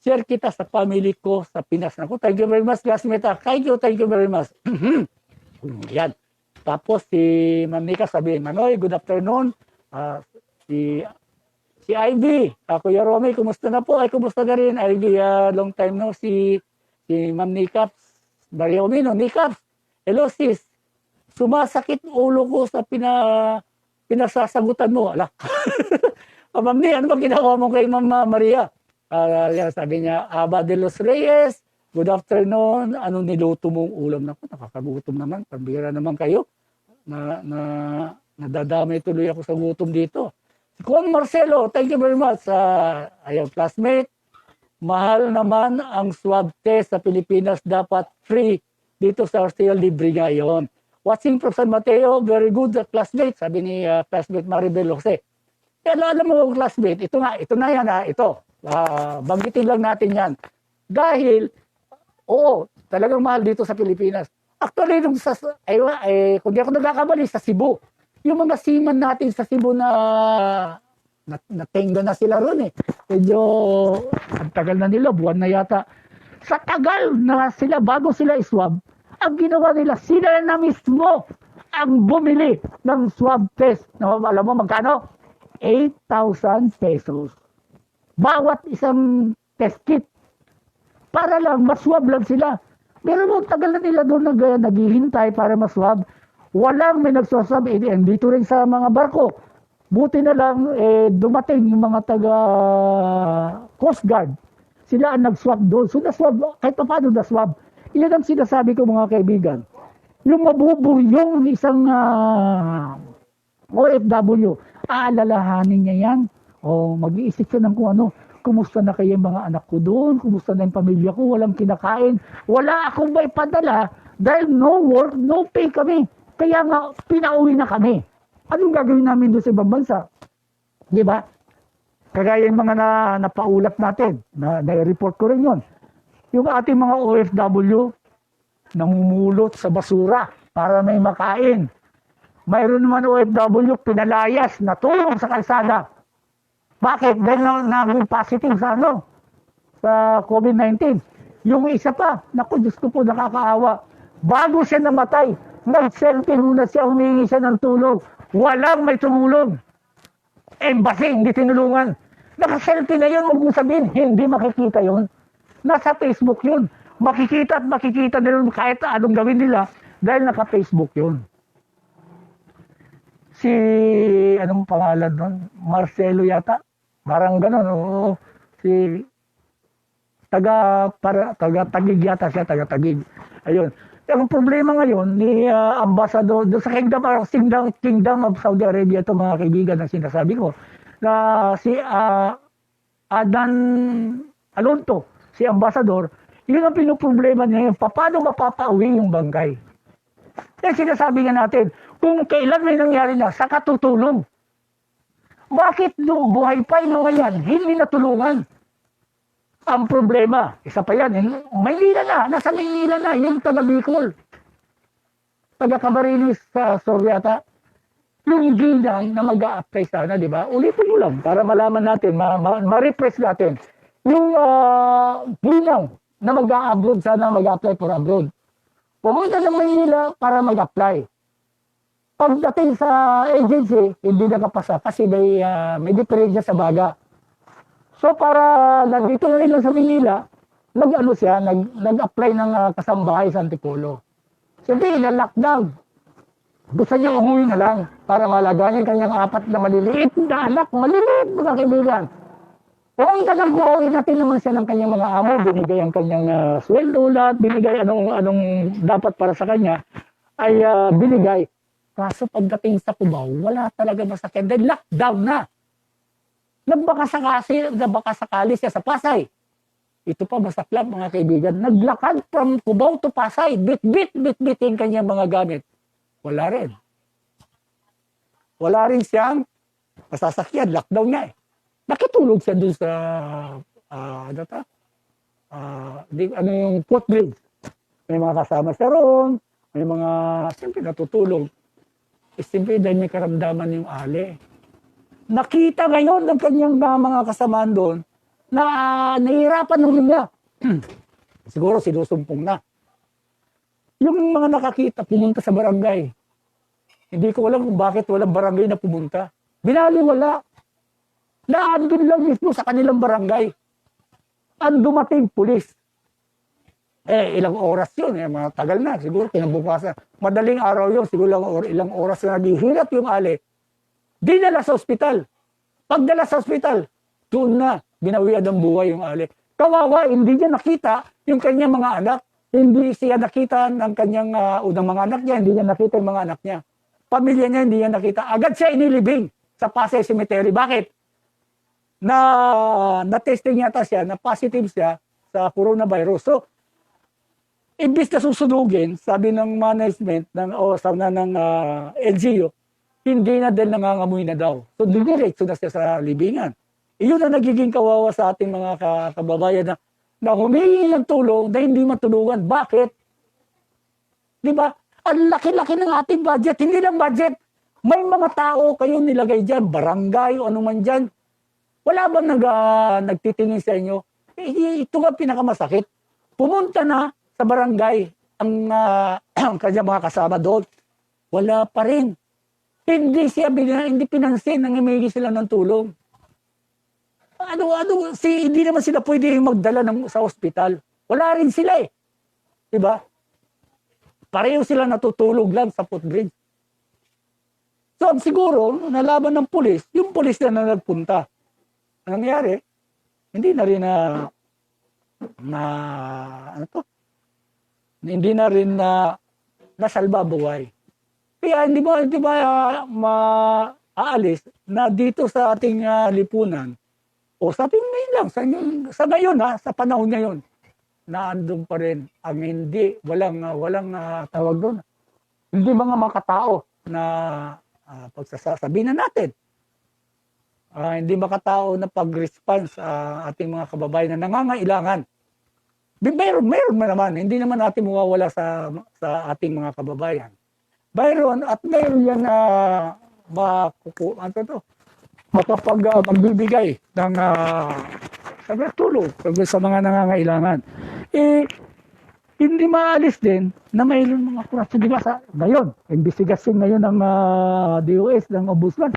Share kita sa family ko sa Pinas. Thank you very much, classmate. Thank you very much. Yan. Tapos si Ma'am Nika sabi, Manoy, good afternoon. Si Ivy, Kuya Romy, kumusta na po? Ay, kumusta na rin, Ivy, long time no. Si Ma'am Nika, Bariomino, Nika, hello sis, sumasakit ulo ko sa pinasasagutan mo. Ala. Ma'am Nika, ano ba ginawa mo kay Ma'am Maria? Sabi niya, Aba de los Reyes, good afternoon. Ano niluto mong ulam? Nakakagutom naman. Pambira naman kayo. Nadadamay tuloy ako sa gutom dito. Si Juan Marcelo, thank you very much. Ayun, classmate. Mahal naman ang swab test sa Pilipinas. Dapat free dito sa Arceo Libre ngayon. Watching from San Mateo, very good classmate. Sabi ni classmate Maribel Jose. Kaya alam mo, classmate, ito na yan. Ito. Banggitin lang natin yan. Dahil, oo, talagang mahal dito sa Pilipinas. Actually, kung di ako nagkakamali, sa Cebu. Yung mga seaman natin sa Cebu natenga na sila ron eh. Medyo, ang tagal na nila, buwan na yata. Sa tagal na sila, bago sila iswab, ang ginawa nila, sila na mismo ang bumili ng swab test. Alam mo magkano? 8,000 pesos. Bawat isang test kit. Para lang, maswab lang sila. Pero mo, tagal na nila doon naghihintay para maswab. Walang may nagsaswab. Dito rin sa mga barko. Buti na lang, dumating yung mga taga Coast Guard. Sila ang nagswab doon. So, naswab, kahit pa paano naswab. Iyan ang sinasabi ko mga kaibigan. Yung mabuburyong isang OFW, aalalahanin niya yan. O mag-iisip siya ng kung ano, kumusta na kayo mga anak ko doon, kumusta na yung pamilya ko, walang kinakain, wala akong may padala dahil no work, no pay kami. Kaya nga, pinauwi na kami. Anong gagawin namin doon sa ibang bansa? Di ba? Kagaya yung mga napaulat natin, na-report ko rin yun. Yung ating mga OFW, namumulot sa basura para may makain. Mayroon naman OFW, pinalayas, natulong sa kalsada. Bakit? Dahil naging positive sa sa COVID-19. Yung isa pa, naku, Diyos ko po, nakakaawa. Bago siya namatay, nag-selfie muna siya, humingi siya ng tulong. Walang may tumulong. Embassy, hindi tinulungan. Naka-selfie na yun, huwag mo sabihin, hindi makikita yun. Nasa Facebook yun. Makikita at makikita nila kahit anong gawin nila dahil naka-Facebook yun. Si, anong pangalan nun? Marcelo yata? Parang gano'n, oo. Si, taga-Tagig yata siya, taga-Tagig. Ayun. Ang problema ngayon ni Ambassador doon sa Kingdom of Saudi Arabia, ito mga kaibigan na sinasabi ko, na si Adan Alonto, si Ambassador, yun ang pinoproblema niya, paano mapapauwi yung bangkay. Kaya sinasabi nga natin, kung kailan may nangyari na, sa katutulong. Bakit nung buhay pa yung mga yan, hindi natulungan? Ang problema, isa pa yan, Maynila na, nasa Maynila na, yung taga Bicol, taga Camarines sa Soryata, yung ginang na mag-a-apply sana, di ba? Ulitin mo lang para malaman natin, ma-refresh natin. Yung ginang na mag-a-abroad sana, mag-a-apply for abroad. Pumunta ng Maynila para mag-apply. Pagdating sa agency, hindi nakapasa kasi may diferensya sa baga. So para nandito na rin lang sa Manila, nag-apply ng kasambahay sa Antipolo. Siyempre, na-lockdown. Gusto niya umuwi na lang para malagaan yung kanyang 4 na maliliit na anak, maliliit mga kaibigan. Kung tagagawin natin naman siya ng kanyang mga amo, binigay ang kanyang sweldo lahat, binigay anong dapat para sa kanya, ay binigay. Kaso pagdating sa Cubao, wala talaga masakyan dahil lockdown na. Nagbaka sakali siya sa Pasay. Ito pa masaklap mga kaibigan. Naglakad from Cubao to Pasay. Bit yung kanyang mga gamit. Wala rin. Wala rin siyang masasakyan. Lockdown niya eh. Nakitulog siya doon sa yung footbridge. May mga kasama siya roon. May mga, siyempre natutulog. Siyempre dahil may karamdaman yung ali. Nakita ngayon ng kanyang mga kasamaan doon na nahihirapan ng niya. Siguro sinusumpong na. Yung mga nakakita, pumunta sa barangay. Hindi ko alam kung bakit walang barangay na pumunta. Binaliwala. Naandun lang mismo sa kanilang barangay. Ang dumating pulis. Ilang oras yun. Mga tagal na. Siguro kinabukasan. Madaling araw yun. Siguro ilang oras na naghihirap yung ali. Dinala sa ospital. Pagdala sa ospital, doon na binawian ng buhay yung ali. Kawawa, hindi niya nakita yung kanyang mga anak. Hindi siya nakita ng kanyang unang mga anak niya. Hindi niya nakita yung mga anak niya. Pamilya niya hindi niya nakita. Agad siya inilibing sa Pasay Cemetery. Bakit? Na-testing yata siya, na positive siya sa coronavirus. So, imbis na susunugin, sabi ng management ng LGU, hindi na din nangangamoy na daw. So, diretso na siya sa libingan. Iyon na nagiging kawawa sa ating mga kababayan na humingi ng tulong na hindi matulungan. Bakit? Di ba? Ang laki-laki ng ating budget. Hindi lang budget. May mga tao kayong nilagay dyan, barangay o anuman dyan. Wala bang nagtitingin sa inyo? Ito nga pinakamasakit. Pumunta na sa barangay ang kanyang mga kasama doon. Wala pa rin. Hindi pinansin nang humingi sila ng tulong. Hindi naman sila pwede magdala sa ospital. Wala rin sila eh. Diba? Pareho sila natutulog lang sa footbridge. So siguro, nalaban ng pulis, yung pulis na nagpunta. Ang nangyari, hindi na rin hindi na rin nasalba buhay. Kaya hindi ba maaalis na dito sa ating lipunan, o sa ating ngayon lang, sa ngayon sa panahon ngayon, naandun pa rin ang walang tawag doon. Hindi mga makatao na pagsasabi na natin. hindi makatao na pag-response sa ating mga kababayan na nangangailangan. Mayroon naman, hindi naman natin mawawala sa ating mga kababayan. Mayroon at mayroon yan na magbibigay ng tulong sa mga nangangailangan. Hindi maalis din na mayroon mga korupsyon. Di ba ngayon, investigasyon ngayon ng DOS, ng Ombudsman,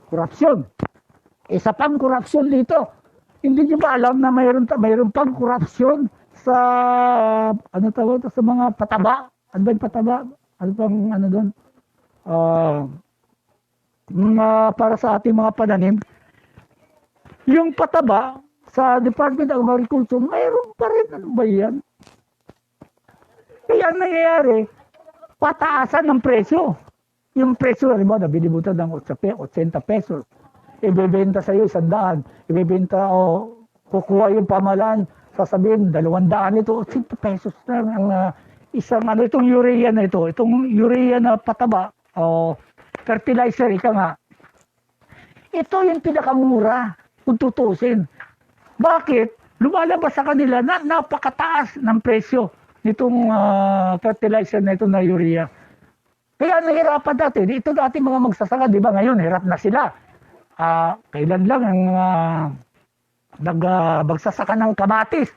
korupsyon. Isa pang korupsyon dito. Hindi niyo ba alam na mayroon pang korupsyon sa sa mga pataba? Ano ba yung pataba? Ano pang doon? Para sa ating mga pananim. Yung pataba sa Department of Agriculture, mayroon pa rin. Ano ba yan? Kaya nangyayari, pataasan ng presyo. Yung presyo, halimbawa, nabilibutan ng 80 pesos. Ibebenta sa'yo 100. Ibebenta kukuha yung pamalaan, sasabihin 200 ito, 80 pesos lang ang isang itong urea na ito. Itong urea na pataba, fertilizer, ika nga. Ito yung pinakamura kung tutusin. Bakit? Lumalabas sa kanila na napakataas ng presyo nitong fertilizer na ito na urea. Kaya nahirapan dati. Ito dati mga magsasaka, di ba ngayon, hirap na sila. Kailan lang ang magsasaka ng kamatis.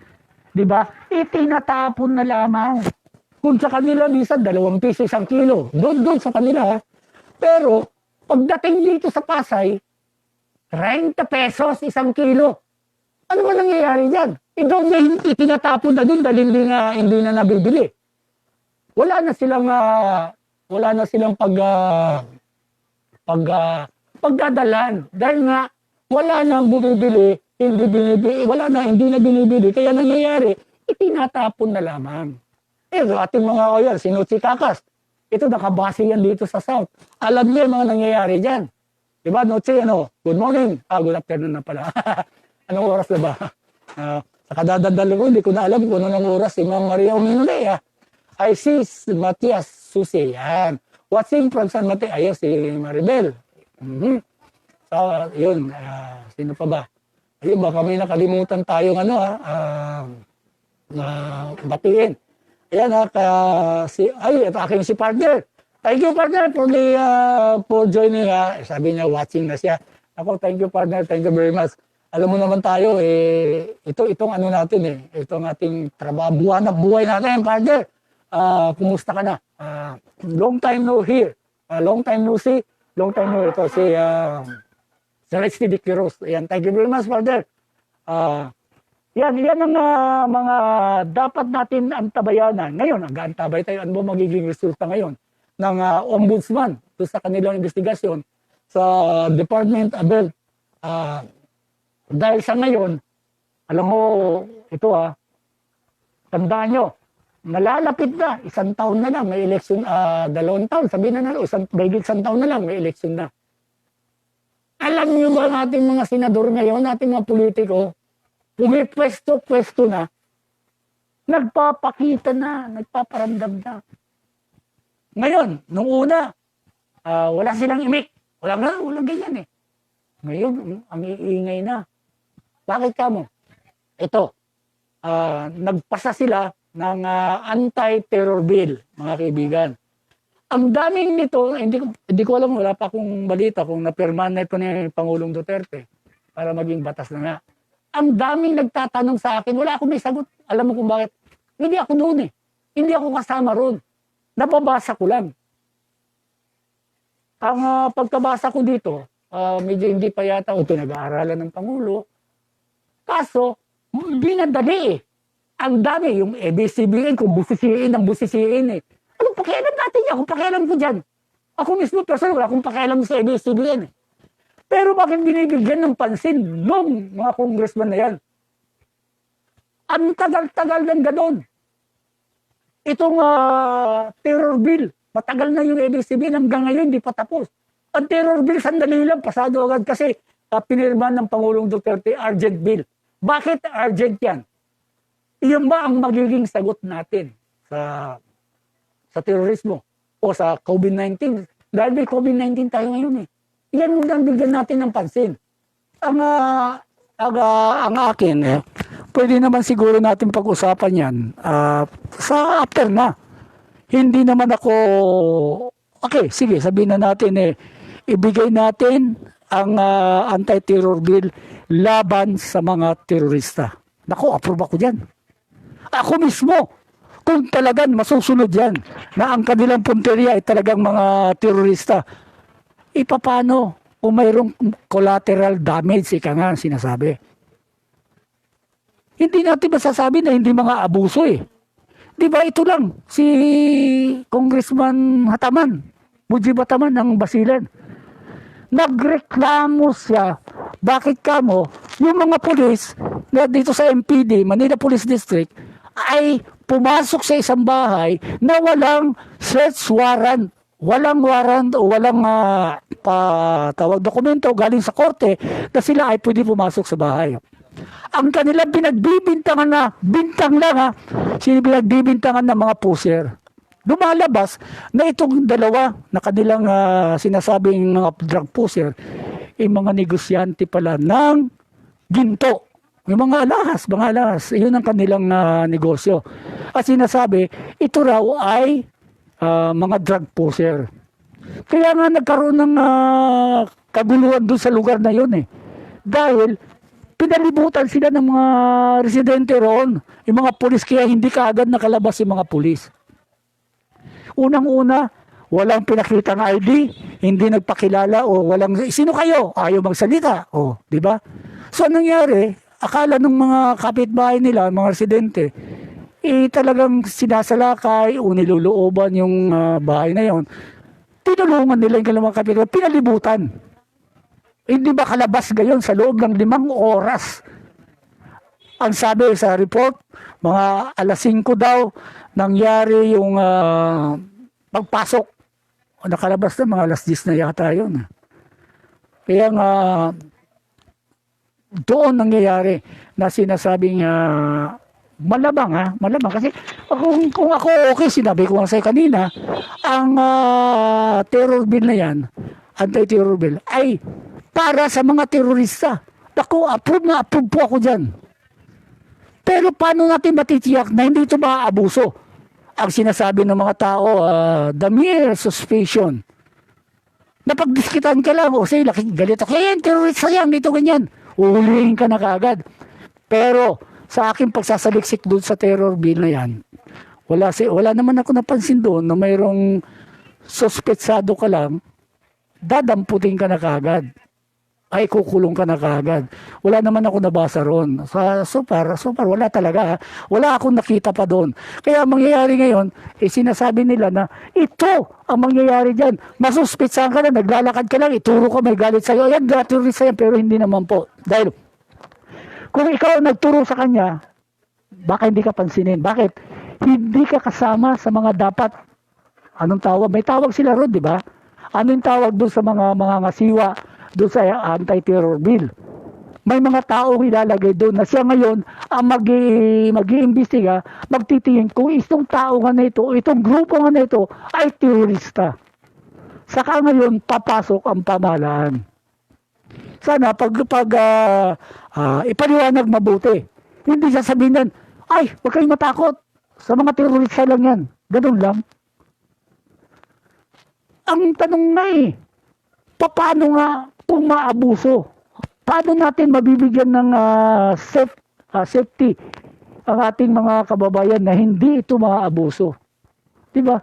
Di ba? Itinatapon na lamang. Kung sa kanila, minsan 2 piso 1 kilo. Doon sa kanila. Pero, pagdating dito sa Pasay, 30 pesos 1 kilo. Ano ba nangyayari dyan? Doon na itinatapon na doon dahil hindi na nabibili. Wala na silang pagdadalan. Dahil nga, wala nang bumibili, hindi na binibili. Kaya nangyayari, itinatapon na lamang. Ating mga sinutsikakas. Ito nakabase yan dito sa South. Alam niyo yung mga nangyayari dyan. Diba, Noche, good morning. Good afternoon na pala. Anong oras na ba? Sa kadadandalo ko, hindi ko na alam kung anong oras si Ma'am Maria Uminulea. I see Matias Susi. Yan. Watching from San Mateo. Ayun, si Maribel. So, yun. Sino pa ba? Ayun, baka may nakalimutan tayong batiin. Ayan, ito aking si partner. Thank you, partner, for joining. Sabi niya, watching na siya. Ako, thank you, partner. Thank you very much. Alam mo naman tayo, itong natin, itong ating trabaho, buhay natin, partner. Kumusta ka na? Long time no hear. Long time no see. Long time no, ito si Celeste de Quiroz. Ayan, thank you very much, partner. Yan ang mga dapat natin antabayanan. Ngayon, nag-aantabay tayo. Ano ba magiging resulta ngayon ng ombudsman sa kanilang investigasyon sa Department of Health? Dahil sa ngayon, alam mo, ito tandaan nyo, nalalapit na, 1 taon na lang, may election, 2 taon, sabihin na may 1 taon na lang, may election na. Alam nyo ba nating mga senador ngayon, nating mga politiko, pumipwesto na, nagpapakita na, nagpaparamdam na. Ngayon, nung una, wala silang imik. Walang ganyan Ngayon, ang iingay na. Bakit ka mo? Ito, nagpasa sila ng anti-terror bill, mga kaibigan. Ang daming nito, hindi ko alam, wala pa akong balita kung napirmahan na ito ni Pangulong Duterte para maging batas na nga. Ang daming nagtatanong sa akin, wala akong may sagot. Alam mo kung bakit? Hindi ako doon Hindi ako kasama roon. Nababasa ko lang. Ang pagkabasa ko dito, medyo hindi pa yata pinag-aaralan ng Pangulo. Kaso, binadali Ang dami, yung ABCBN, kung busisiin ang busisiin Anong pakialam natin yan? Kung pakialam ko dyan. Ako mismo, personal, wala akong pakialam sa ABCBN Pero bakit binibigyan ng pansin nung mga congressman na yan? Ang tagal-tagal ng ganon. Itong terror bill, matagal na yung ABCBN, hanggang ngayon hindi pa tapos. Ang terror bill, sandali lang, pasado agad kasi pinirmahan ng Pangulong Duterte, urgent bill. Bakit urgent yan? Iyon ba ang magiging sagot natin sa terorismo o sa COVID-19? Dahil may COVID-19 tayo ngayon Yan muna ang bigyan natin ng pansin. Ang, ang akin, pwede naman siguro natin pag-usapan yan sa after na. Hindi naman ako, okay, sige, sabihin na natin ibigay natin ang anti-terror bill laban sa mga terorista. Naku, approve ako dyan. Ako mismo, kung talagang masusunod yan, na ang kanilang punteriya ay talagang mga terorista, ipapano kung mayroong collateral damage, ika nga ang sinasabi. Hindi natin masasabi na hindi mga abuso Di ba ito lang, si Congressman Hataman, Mujib Hataman ng Basilan, nagreklamo siya, bakit kamo, yung mga pulis na dito sa MPD, Manila Police District, ay pumasok sa isang bahay na walang search warrant, walang warrant o walang tawag dokumento galing sa korte na sila ay pwede pumasok sa bahay. Ang kanilang pinagbibintangan na, bintang lang pinagbibintangan ng mga puser. Lumalabas na itong dalawa na kanilang sinasabing mga drug puser, mga negosyante pala ng ginto. Yung mga alahas, yun ang kanilang negosyo. At sinasabi, ito raw ay mga drug puser. Kaya nga nagkaroon ng kaguluhan doon sa lugar na yun Dahil pinalibutan sila ng mga residente roon, yung mga pulis, kaya hindi kaagad nakalabas yung mga pulis. Unang-una, walang pinakitang ID, hindi nagpakilala o walang sino kayo, ayaw magsalita, di ba? So nangyari, akala ng mga kapitbahay nila, mga residente, talagang sinasalakay o nilulooban yung bahay na yon. Tinulungan nila yung mga kapitbahay, pinalibutan. Hindi ba kalabas gayon sa loob ng 5 oras? Ang sabi sa report, mga alas 5 daw, nangyari yung pagpasok. Nakalabas na mga alas 10 na yata yun. Kaya nga, doon nangyayari na sinasabing malamang. Kasi kung ako okay, sinabi ko nga sa'yo kanina, ang terror bill na yan, anti-terror bill, ay para sa mga terorista. Ako, approve po ako dyan. Pero paano natin matitiyak na hindi ito maaabuso? Ang sinasabi ng mga tao, the mere suspicion. Napagdiskitan ka lang, say, galit ako, terorista yan, dito ganyan. Uhulihin ka na kaagad. Pero sa aking pagsasaliksik doon sa terror bill na yan, wala naman ako napansin doon na mayroong suspetsado ka lang, dadamputin ka na kaagad. Ay kukulong ka na kaagad. Wala naman ako nabasa ron. So far, wala talaga. Wala akong nakita pa doon. Kaya mangyayari ngayon, sinasabi nila na ito ang mangyayari dyan. Masuspetsahan ka na, naglalakad ka lang, ituro ka, may galit sa'yo. Ayan, terorista yan, pero hindi naman po. Dahil kung ikaw nagturo sa kanya, baka hindi ka pansinin. Bakit? Hindi ka kasama sa mga dapat, anong tawag? May tawag sila ron, di ba? Anong tawag doon sa mga ngasiwa doon sa anti-terror bill? May mga tao ilalagay doon na siya ngayon ang mag-iimbestiga, magtitingin kung itong tao nga na ito, itong grupo nga na ito ay terorista. Saka ngayon papasok ang pamahalaan. Sana pag ipaliwanag mabuti. Hindi sasabihin nan, ay, huwag kayong matakot. Sa mga terorista lang yan. Ganun lang. Ang tanong nga paano nga kung maabuso? Paano natin mabibigyan ng safety ang ating mga kababayan na hindi ito maabuso? Diba?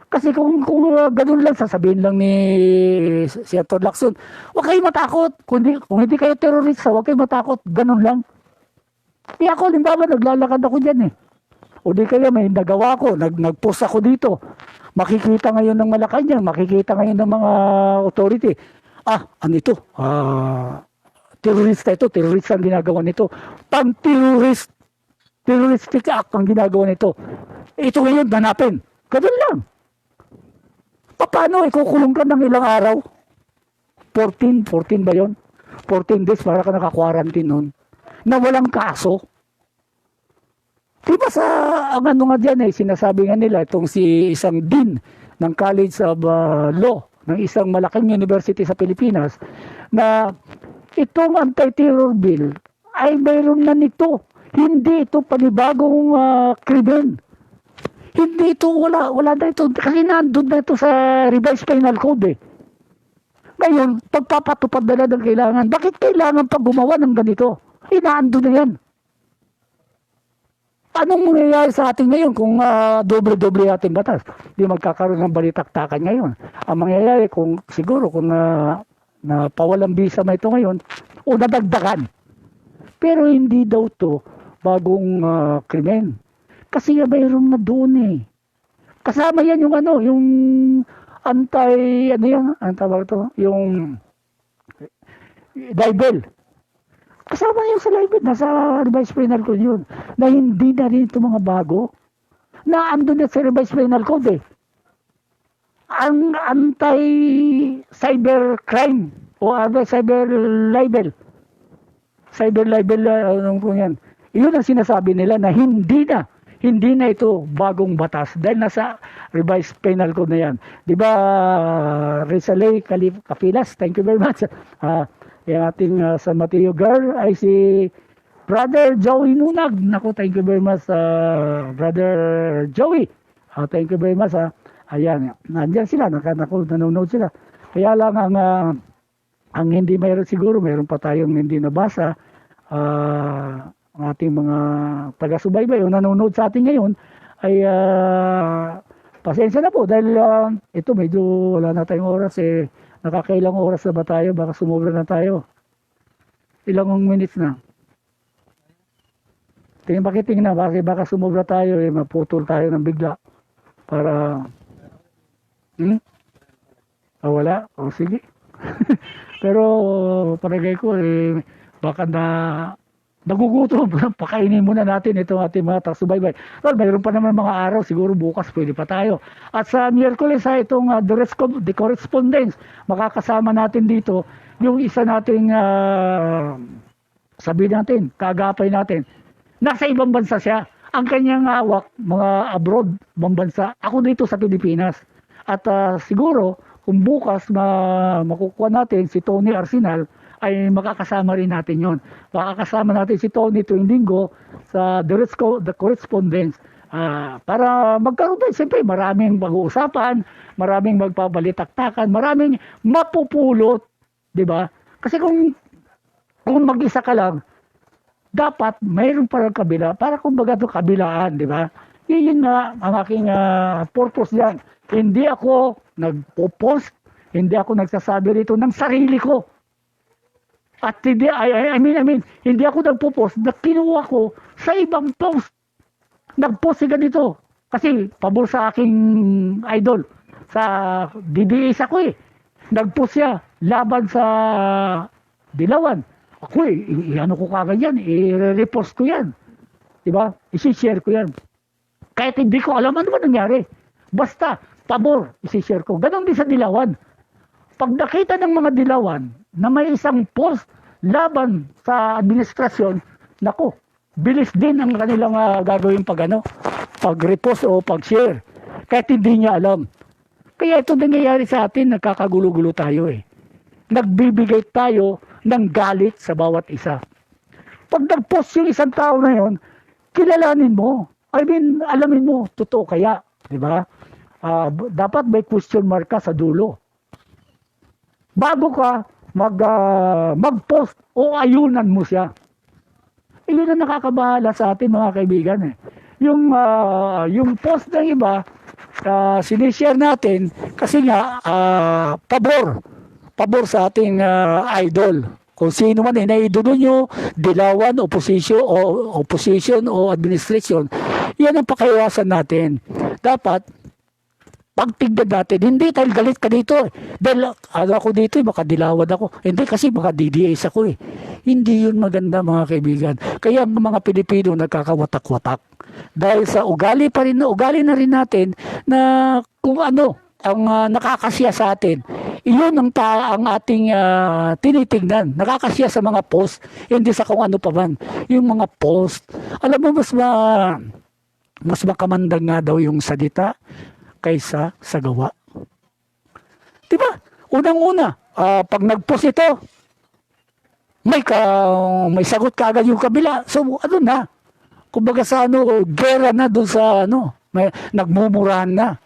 Kasi kung ganun lang, sasabihin lang ni Senator Lacson, huwag kayong matakot. Kung hindi kayo terorista, huwag kayong matakot. Ganun lang. Ako, limbawa, naglalakad ako dyan O di kaya may nagawa ko, nag-post ako dito. Makikita ngayon ng Malacanang, makikita ngayon ng mga authority. Ano ito? Terorista ito, terorista ang ginagawa nito. Terroristic act ang ginagawa nito. Ito ngayon, hanapin. Ganun lang. Paano ikukulong ka ng ilang araw? 14 ba yon? 14 days para ka naka-quarantine nun. Na walang kaso. Diba ang ano nga dyan sinasabi nga nila, itong si isang dean ng College of Law, ng isang malaking university sa Pilipinas, na itong anti-terror bill ay mayroon na nito. Hindi ito panibagong krimen. Hindi ito, wala na ito. Kasi nandun na ito sa revised penal code eh. Ngayon, pagpapatupad na ng kailangan. Bakit kailangan pa gumawa ng ganito? Inaando na yan. Anong mangyayari sa atin ngayon kung doble-doble ating batas? Hindi magkakaroon ng balitaktakan ngayon. Ang mangyayari kung siguro kung pawalang bisa na ito ngayon o nadagdagan. Pero hindi daw to bagong krimen. Kasi mayroon na doon eh. Kasama yan yung yung ang tawag to? Yung libel. Kasama yung sa libel, nasa revised penal code yun. Na hindi na rin ito mga bago. Na andun na sa revised penal code eh. Ang anti-cybercrime o cyber libel. Cyber libel, anong po yan. Yun ang sinasabi nila na hindi na ito bagong batas dahil nasa revised penal code na yan. Di ba, Rizalay Capilas, thank you very much. Yung ating San Mateo girl ay si Brother Joey Nunag. Naku, thank you very much, Brother Joey. Thank you very much. Ayan, nandiyan sila, nanonood sila. Kaya lang ang hindi mayroon siguro, mayroon pa tayong hindi nabasa. Ang ating mga taga-subaybay o nanonood sa atin ngayon ay pasensya na po dahil ito medyo wala na tayong oras eh. Nakakailang oras na ba tayo? Baka sumobra na tayo. Ilang minutes na? Pakitingin na, baka sumobra tayo eh, maputol tayo ng bigla. Para wala? O sige. Pero palagay ko eh, baka nagugutom. Pakainin muna natin itong ating mga taga-subaybay. Well, mayroon pa naman mga araw, siguro bukas pwede pa tayo. At sa Miyerkules itong the correspondence, makakasama natin dito yung isa nating sabihin natin, kaagapay natin. Nasa ibang bansa siya. Ang kanyang hawak, mga abroad, ibang bansa. Ako dito sa Pilipinas. At siguro, kung bukas makukuha natin si Tony Arsenal, ay makakasama rin natin yon. Makakasama natin si Tony tuwing linggo sa the correspondence para magkaroon tayo. Siyempre, maraming pag-uusapan, maraming magpabalitaktakan, maraming mapupulot, di ba? Kasi kung mag-isa ka lang, dapat mayroon parang kabila, para kumbaga ito kabilaan, di ba? Yun nga ang aking purpose diyan. Hindi ako nagpo-post, hindi ako nagsasabi rito ng sarili ko. At hindi, I mean, hindi ako nagpo-post, na kinuha ko sa ibang post. Nag-post siya ganito. Kasi pabor sa aking idol. Sa DDS ako eh. Nag-post siya laban sa Dilawan. Ako eh, ano ko kagad yan, i-repost ko yan. Diba? I-share ko yan. Kahit hindi ko alam ano ba nangyari. Basta, pabor, i-share ko. Ganon din sa Dilawan. Pag nakita ng mga Dilawan na may isang post laban sa administrasyon, nako, bilis din ang kanilang gagawin pag-repost o pag-share. Kahit hindi niya alam. Kaya ito nangyayari sa atin, nagkakagulo-gulo tayo eh. Nagbibigay tayo ng galit sa bawat isa. Pag nag-post yung isang tao na yon, kilalanin mo. I mean, alamin mo, totoo kaya. Diba? Dapat may question mark ka sa dulo. Bago ka mag-post o ayunan mo siya. Yun ang nakakabahala sa atin mga kaibigan eh. Yung post ng iba, sinishare natin kasi nga pabor sa ating idol. Kung sino man na-idolo nyo, Dilawan, opposition o administration, yan ang pakiwasan natin. Dapat pagtignan natin, hindi dahil galit ka dito eh. Dahil ako dito, baka Dilawan ako. Hindi kasi baka DDS ako eh. Hindi yun maganda mga kaibigan. Kaya mga Pilipino nagkakawatak-watak. Dahil sa ugali na rin natin na kung ano ang nakakasiya sa atin. Iyon ang ating tinitingnan. Nakakasiya sa mga post, hindi sa kung ano pa man. Yung mga post, alam mo mas makamandang nga daw yung salita kaysa sa gawa. Diba? Unang-una, pag nag-post ito, may sagot kaagad yung kabila. So ano na, kumbaga sa gera na doon sa may nagmumurahan na.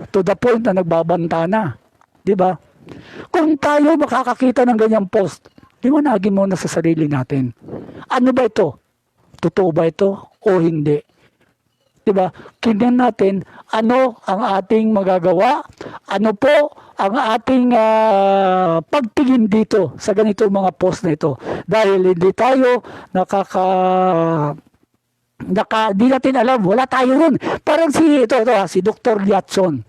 To the point na nagbabanta na. Di ba? Kung tayo makakakita ng ganyang post, liwanagin muna sa sarili natin. Ano ba ito? Totoo ba ito o hindi? Diba? Tingnan natin ano ang ating magagawa, ano po ang ating pagtingin dito sa ganito mga post na ito. Dahil hindi tayo di natin alam, wala tayo ron. Parang si Dr. Yatson.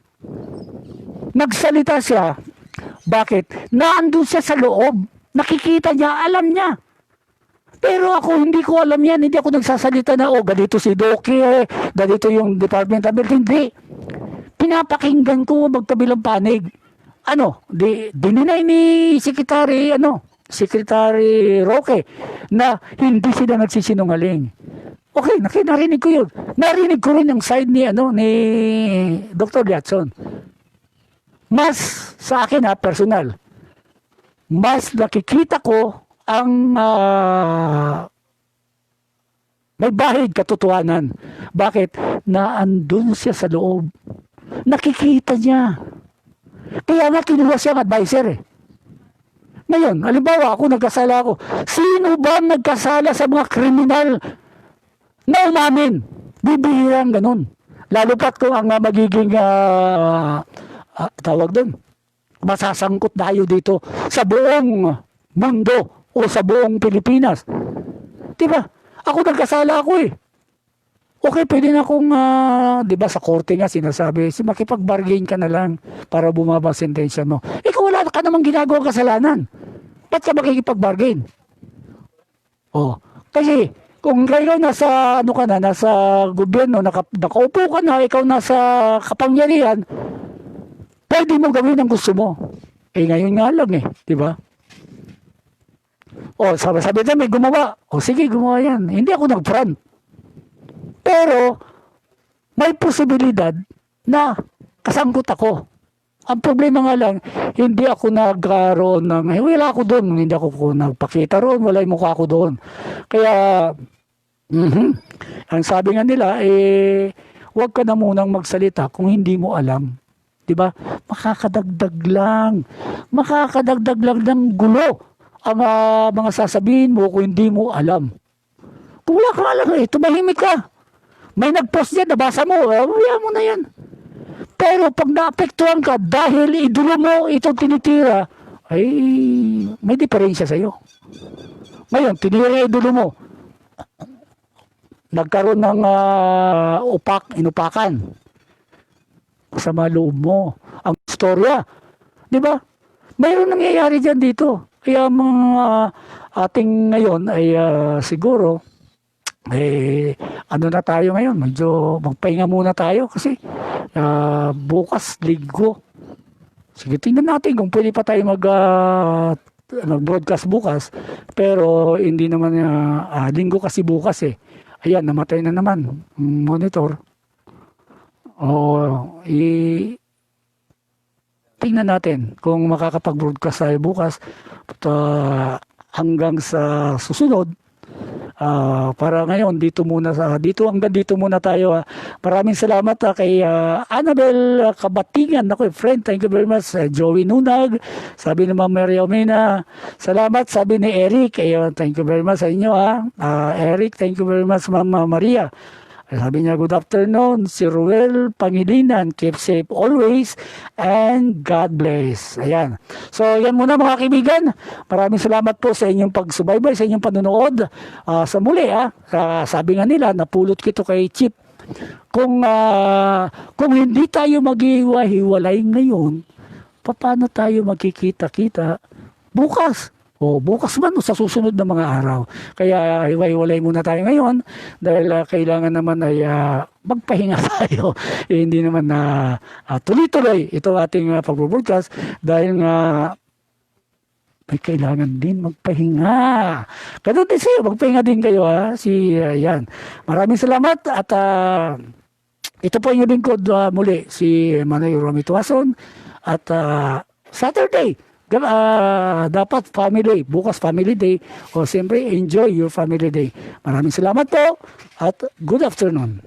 Nagsalita siya. Bakit? Naandun siya sa loob. Nakikita niya, alam niya. Pero ako, hindi ko alam yan. Hindi ako nagsasalita na, ganito si Doki, ganito yung Department of Health. Hindi. Pinapakinggan ko magkabilang panig. Dininay ni Secretary Roque, na hindi sila nagsisinungaling. Okay, narinig ko yun. Narinig ko rin yung side ni Dr. Yatson. Mas sa akin personal, mas nakikita ko ang may bahid katotohanan. Bakit? Naandun siya sa loob. Nakikita niya. Kaya nga kinuha siyang advisor eh. Ngayon, halimbawa nagkasala ako. Sino ba nagkasala sa mga kriminal na umamin? Bibihirang ganun. Lalo pat kung ang magiging tawag doon, masasangkot tayo dito sa buong mundo o sa buong Pilipinas. Diba? Ako nagkasala ako eh. Okay, pwede na akong, diba sa korte nga sinasabi, makipag-bargain ka na lang para bumaba ang sentensya mo. Ikaw wala ka namang ginagawang kasalanan. Ba't ka makikipag-bargain? Kasi kung kayo nasa, nasa gobyerno, nakaupo ka na, ikaw nasa kapangyarihan, pwede mo gawin ang gusto mo. Ngayon nga lang eh, diba? Sabi na may gumawa. Sige, gumawa yan. Hindi ako nag-front. Pero, may posibilidad na kasangkot ako. Ang problema nga lang, hindi ako nagkaroon wala ako doon. Hindi ako nagpakita roon. Wala yung mukha ko doon. Kaya, ang sabi nga nila, huwag ka na munang magsalita kung hindi mo alam. Diba? Makakadagdag lang ng gulo ang mga sasabihin mo kung hindi mo alam. Kung wala kang alam, tumahimik ka. May nag-post yan, nabasa mo, wala mo na yan. Pero pag naapektuhan ka dahil idulo mo itong tinitira, ay may diferensya sa'yo. Ngayon, tinira idulo mo. Nagkaroon ng inupakan. Sa loob mo. Ang istorya. Di ba? Mayroon nangyayari dyan dito. Kaya mga ating ngayon ay siguro na tayo ngayon, medyo magpahinga muna tayo kasi bukas linggo. Sige, tingnan natin kung pwede pa tayo mag-broadcast bukas, pero hindi naman linggo kasi bukas eh. Ayan, namatay na naman monitor. Tingnan natin kung makakapag-broadcast tayo bukas hanggang sa susunod. Para ngayon hanggang dito muna tayo. Maraming salamat kay Annabel Kabatingan, ako friend, thank you very much. Joey Nunag, sabi ni Ma'am Maria Omena, salamat. Sabi ni Eric, thank you very much sa inyo Eric, thank you very much Ma'am Maria. Sabi niya, good afternoon, si Ruel Pangilinan, keep safe always, and God bless. Ayan. So, yan muna mga kaibigan. Maraming salamat po sa inyong pagsubaybay, sa inyong panonood. Sa muli, sabi nga nila, napulot kito kay Chip. Kung hindi tayo maghihiwa-hiwalay ngayon, paano tayo magkikita-kita bukas? Bukas man o sa susunod na mga araw. Kaya hiwa-hiwalay muna tayo ngayon dahil kailangan naman ay magpahinga tayo. Hindi naman na tuloy-tuloy ito ating pag-broadcast dahil nga may kailangan din magpahinga. Ganun din sa'yo, magpahinga din kayo yan. Maraming salamat at ito po yung lingkod muli si Manoy Romy Tuason at Saturday dapat family, bukas family day, o siyempre enjoy your family day. Maraming salamat po at good afternoon.